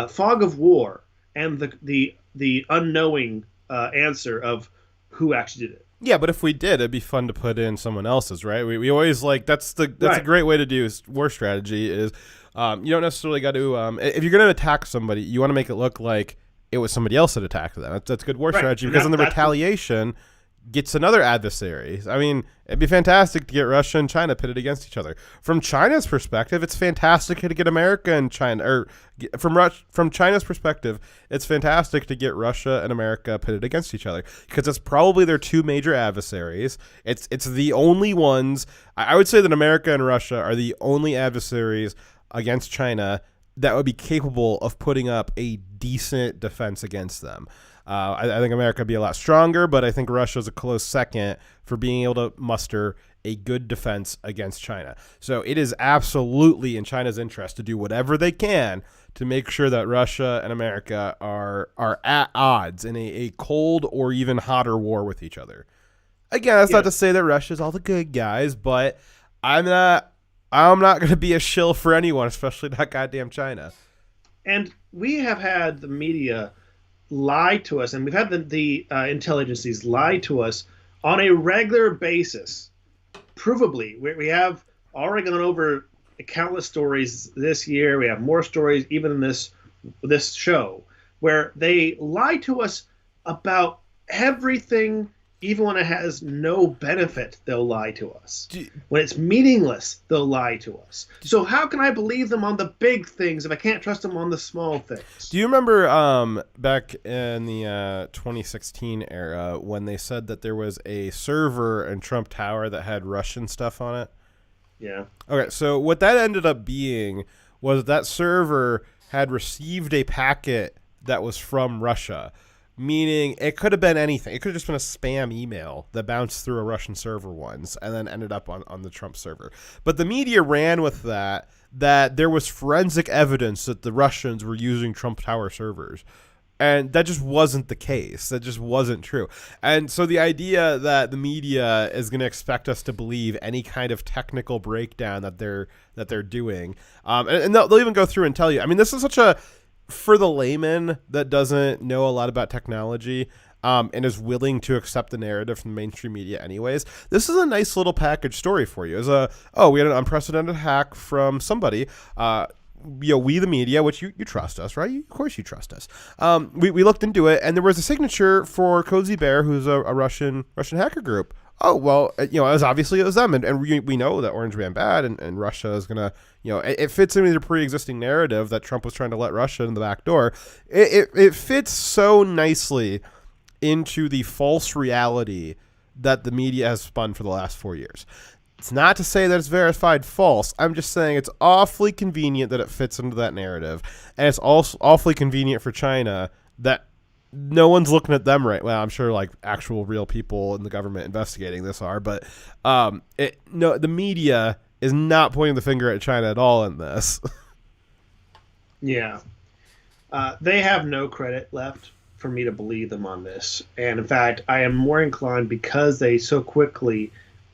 fog of war and the unknowing answer of who actually did it. Yeah, but if we did, it'd be fun to put in someone else's, right? We always like that's right. A great way to do war strategy is you don't necessarily got to if you're going to attack somebody, you want to make it look like it was somebody else that attacked them. That's good war strategy because then the retaliation gets another adversary. I mean, it'd be fantastic to get Russia and China pitted against each other. From China's perspective, it's fantastic to get America and China, or from China's perspective, it's fantastic to get Russia and America pitted against each other because it's probably their two major adversaries. It's the only ones. I would say that America and Russia are the only adversaries against China that would be capable of putting up a decent defense against them. I think America would be a lot stronger, but I think Russia's a close second for being able to muster a good defense against China. So it is absolutely in China's interest to do whatever they can to make sure that Russia and America are at odds in a cold or even hotter war with each other. Again, that's not to say that Russia's all the good guys, but I'm not going to be a shill for anyone, especially not goddamn China. And we have had the media lie to us, and we've had the intel agencies lie to us on a regular basis. Provably, we have already gone over countless stories this year. We have more stories even in this show where they lie to us about everything. Even when it has no benefit, they'll lie to us. When it's meaningless, they'll lie to us. So how can I believe them on the big things if I can't trust them on the small things? Do you remember back in the 2016 era when they said that there was a server in Trump Tower that had Russian stuff on it? Yeah. Okay, so what that ended up being was that server had received a packet that was from Russia. Meaning it could have been anything. It could have just been a spam email that bounced through a Russian server once and then ended up on the Trump server. But the media ran with that there was forensic evidence that the Russians were using Trump Tower servers. And that just wasn't the case. That just wasn't true. And so the idea that the media is going to expect us to believe any kind of technical breakdown that they're doing, and they'll even go through and tell you. I mean, this is such a, for the layman that doesn't know a lot about technology, and is willing to accept the narrative from the mainstream media anyways, this is a nice little package story for you. As we had an unprecedented hack from somebody. We the media, which you trust us, right? Of course you trust us. We looked into it, and there was a signature for Cozy Bear, who's a Russian hacker group. Oh, well, it was them, and we know that Orange Man bad, and Russia is gonna, it fits into the pre-existing narrative that Trump was trying to let Russia in the back door. It fits so nicely into the false reality that the media has spun for the last 4 years. It's not to say that it's verified false. I'm just saying it's awfully convenient that it fits into that narrative. And it's also awfully convenient for China that no one's looking at them right. Well, I'm sure like actual real people in the government investigating this are, but the media is not pointing the finger at China at all in this. Yeah. They have no credit left for me to believe them on this. And in fact, I am more inclined, because they so quickly,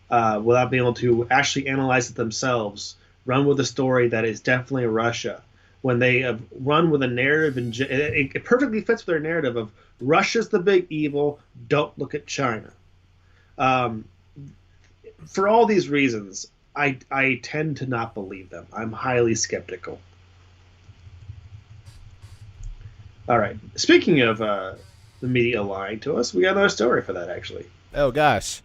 without being able to actually analyze it themselves, run with a story that is definitely Russia. When they run with a narrative, and it perfectly fits with their narrative of Russia's the big evil, don't look at China. For all these reasons, I tend to not believe them. I'm highly skeptical. All right. Speaking of the media lying to us, we got another story for that, actually. Oh, gosh.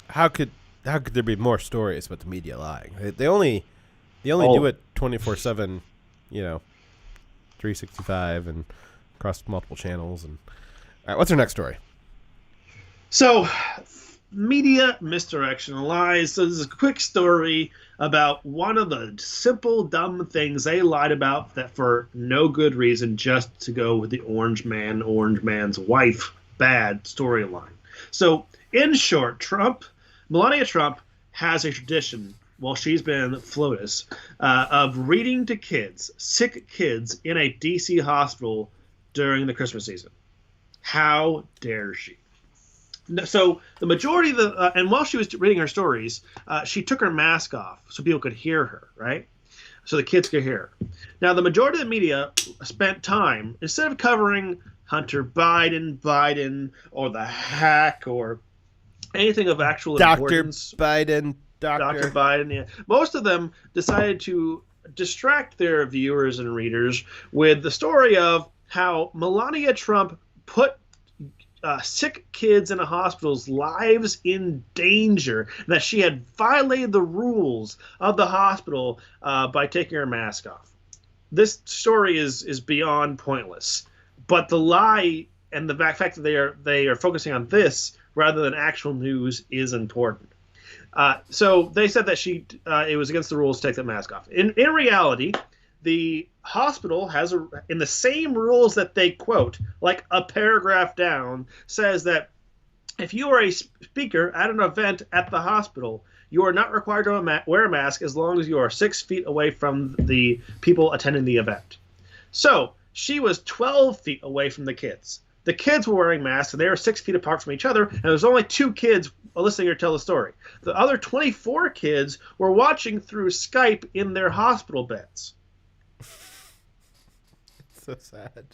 How could there be more stories about the media lying? They only do it 24/7, 365 and across multiple channels. And all right, what's our next story? So, media misdirection and lies. So this is a quick story about one of the simple, dumb things they lied about that for no good reason, just to go with the Orange Man's wife, bad storyline. So, in short, Melania Trump has a tradition, while she's been FLOTUS, of reading to kids, sick kids, in a D.C. hospital during the Christmas season. How dare she? So the majority of and while she was reading her stories, she took her mask off so people could hear her, right? So the kids could hear her. Now, the majority of the media spent time, instead of covering Hunter Biden, or the hack, or anything of actual importance. Dr. Biden, yeah. Most of them decided to distract their viewers and readers with the story of how Melania Trump put sick kids in a hospital's lives in danger, and that she had violated the rules of the hospital by taking her mask off. This story is beyond pointless, but the lie and the fact that they are focusing on this rather than actual news is important. So they said that it was against the rules to take the mask off. In reality, the hospital has in the same rules that they quote, like a paragraph down, says that if you are a speaker at an event at the hospital, you are not required to wear a mask as long as you are 6 feet away from the people attending the event. So she was 12 feet away from the kids. The kids were wearing masks, and they were 6 feet apart from each other, and there was only 2 kids listening to her tell the story. The other 24 kids were watching through Skype in their hospital beds. So sad.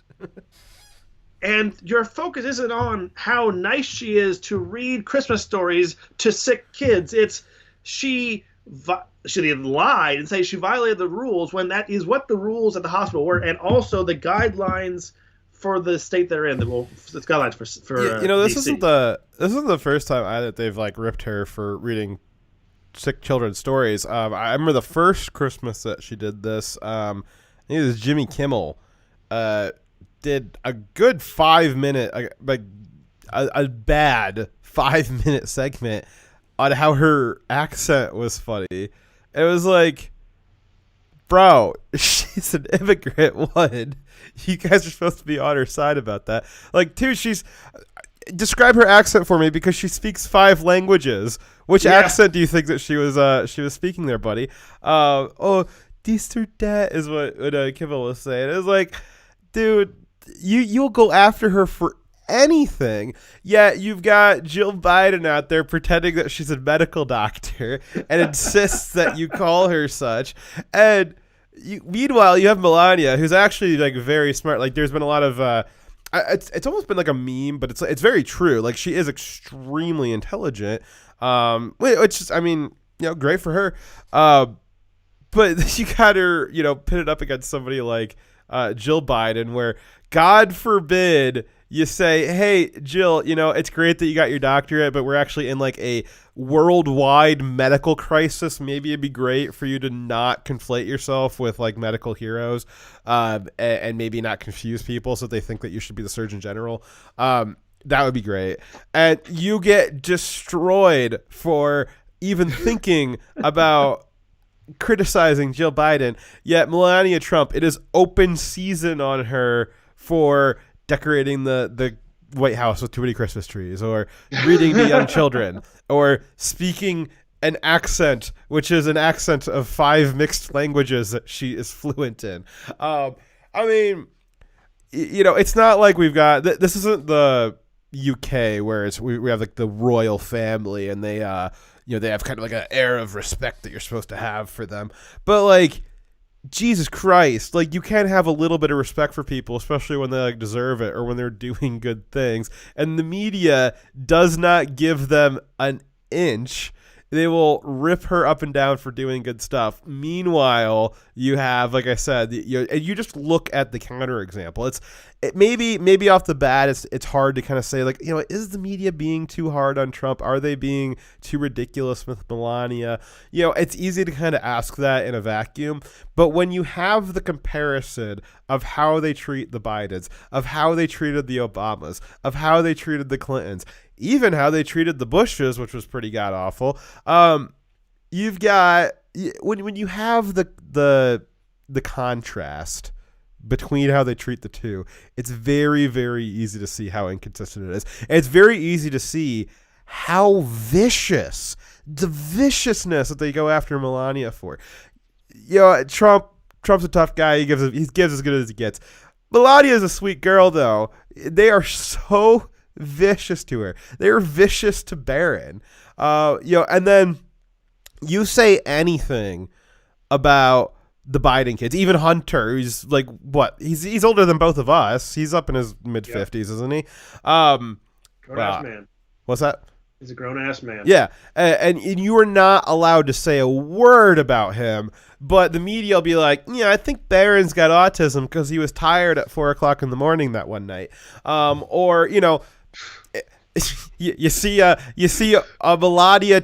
And your focus isn't on how nice she is to read Christmas stories to sick kids. It's she lied and say she violated the rules when that is what the rules at the hospital were, and also the guidelines for the state they're in. It's guidelines for this DC. isn't the first time either they've like ripped her for reading sick children's stories. I remember the first Christmas that she did this. I think it was Jimmy Kimmel. Did a good 5-minute, a bad 5-minute segment on how her accent was funny. It was like, bro, she's an immigrant. One, you guys are supposed to be on her side about that. Like, two, describe her accent for me, because she speaks 5 languages. Which accent do you think that she was speaking there, buddy? This or that is what Kimmel was saying. It was like, dude, you'll go after her for anything. Yet you've got Jill Biden out there pretending that she's a medical doctor and insists that you call her such. And meanwhile, you have Melania, who's actually like very smart. Like there's been a lot of it's almost been like a meme, but it's very true. Like she is extremely intelligent. Which is, I mean, great for her. But you got her, pitted up against somebody like Jill Biden, where God forbid you say, hey, Jill, it's great that you got your doctorate, but we're actually in like a worldwide medical crisis. Maybe it'd be great for you to not conflate yourself with like medical heroes, and maybe not confuse people so they think that you should be the Surgeon General. That would be great. And you get destroyed for even thinking about criticizing Jill Biden. Yet Melania Trump, it is open season on her for decorating the White House with too many Christmas trees, or reading to young children, or speaking an accent, which is an accent of 5 mixed languages that she is fluent in. I mean, it's not like we've got this isn't the UK where we have like the royal family and they they have kind of like an air of respect that you're supposed to have for them. But like, Jesus Christ, like you can have a little bit of respect for people, especially when they like deserve it or when they're doing good things. And the media does not give them an inch. They will rip her up and down for doing good stuff. Meanwhile, you have, like I said, you just look at the counterexample. Maybe off the bat, it's hard to kind of say, like, is the media being too hard on Trump? Are they being too ridiculous with Melania? It's easy to kind of ask that in a vacuum. But when you have the comparison of how they treat the Bidens, of how they treated the Obamas, of how they treated the Clintons, even how they treated the Bushes, which was pretty god awful. You've got when you have the contrast between how they treat the two, it's very, very easy to see how inconsistent it is. And it's very easy to see how vicious, the viciousness that they go after Melania for. Trump's a tough guy. He gives as good as he gets. Melania is a sweet girl, though. They are so vicious to her. They are vicious to Barron. And then you say anything about the Biden kids, even Hunter, who's like, what? He's older than both of us. He's up in his mid-50s, isn't he? Grown-ass man. What's that? He's a grown-ass man. Yeah, and you are not allowed to say a word about him, but the media will be like, I think Barron's got autism because he was tired at 4 o'clock in the morning that one night. Or, you see Melania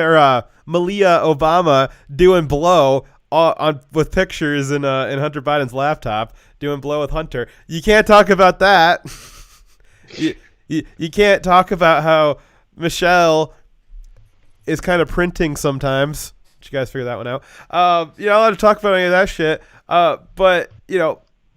or Malia Obama doing blow with pictures in Hunter Biden's laptop, doing blow with Hunter. You can't talk about that. You can't talk about how Michelle is kind of printing sometimes. Did you guys figure that one out? You're not allowed to talk about any of that shit. But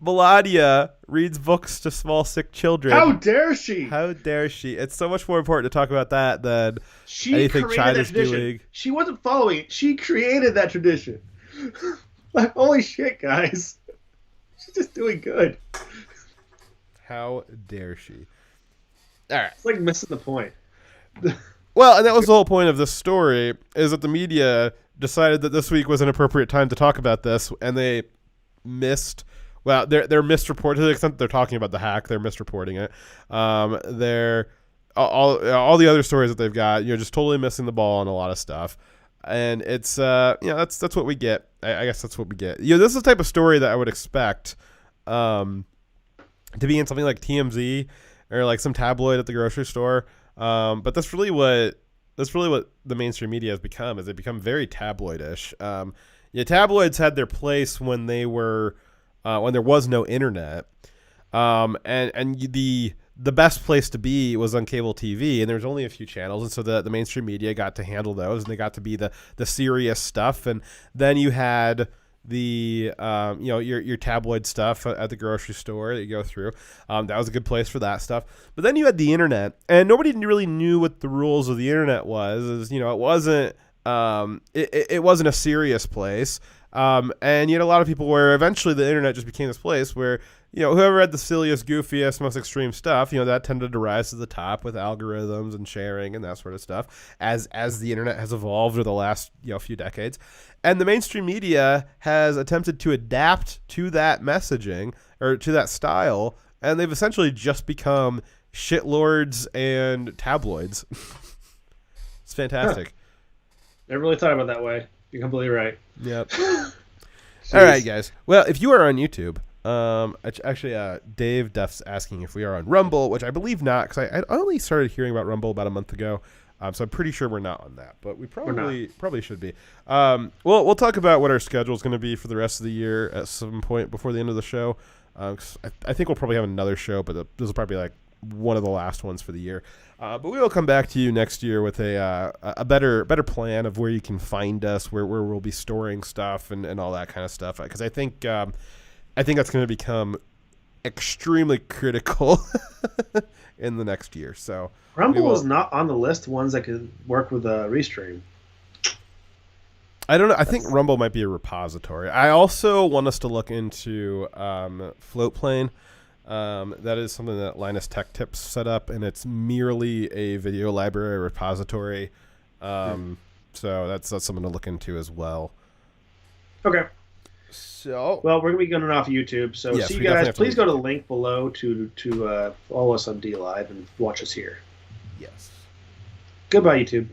Melania reads books to small, sick children. How dare she? How dare she? It's so much more important to talk about that than she anything China's doing. She wasn't following it. She created that tradition. Like, holy shit, guys. She's just doing good. How dare she? All right. It's like missing the point. Well, and that was the whole point of this story, is that the media decided that this week was an appropriate time to talk about this, and they missed. Well, they're misreporting to the extent that they're talking about the hack. They're misreporting it. They're all the other stories that they've got. Just totally missing the ball on a lot of stuff, and it's that's what we get. I guess that's what we get. This is the type of story that I would expect to be in something like TMZ or like some tabloid at the grocery store. But that's really what the mainstream media has become. Is they become very tabloidish. Tabloids had their place when they were. When there was no internet, and the best place to be was on cable TV, and there was only a few channels, and so the mainstream media got to handle those, and they got to be the serious stuff, and then you had the your tabloid stuff at the grocery store that you go through. That was a good place for that stuff, but then you had the internet, and nobody really knew what the rules of the internet was. It wasn't it wasn't a serious place. And you had a lot of people where eventually the internet just became this place where, whoever had the silliest, goofiest, most extreme stuff, that tended to rise to the top with algorithms and sharing and that sort of stuff as the internet has evolved over the last, few decades. And the mainstream media has attempted to adapt to that messaging or to that style, and they've essentially just become shitlords and tabloids. It's fantastic. Never really thought about it that way. You're completely right. Yep. All right, guys. Well, if you are on YouTube, actually, Dave Duff's asking if we are on Rumble, which I believe not, because I only started hearing about Rumble about a month ago. So I'm pretty sure we're not on that, but we probably should be. We'll talk about what our schedule is going to be for the rest of the year at some point before the end of the show. 'Cause I think we'll probably have another show, but this will probably be like one of the last ones for the year. But we will come back to you next year with a better plan of where you can find us, where we'll be storing stuff and all that kind of stuff. Because I think that's going to become extremely critical in the next year. So Rumble is not on the list of ones that could work with a Restream. I don't know. I think Rumble might be a repository. I also want us to look into Floatplane. That is something that Linus Tech Tips set up, and it's merely a video library repository. So that's something to look into as well. Okay. So, well, we're going to be going off YouTube. So yes, see you guys. Please go to the link below to follow us on DLive and watch us here. Yes. Goodbye, YouTube.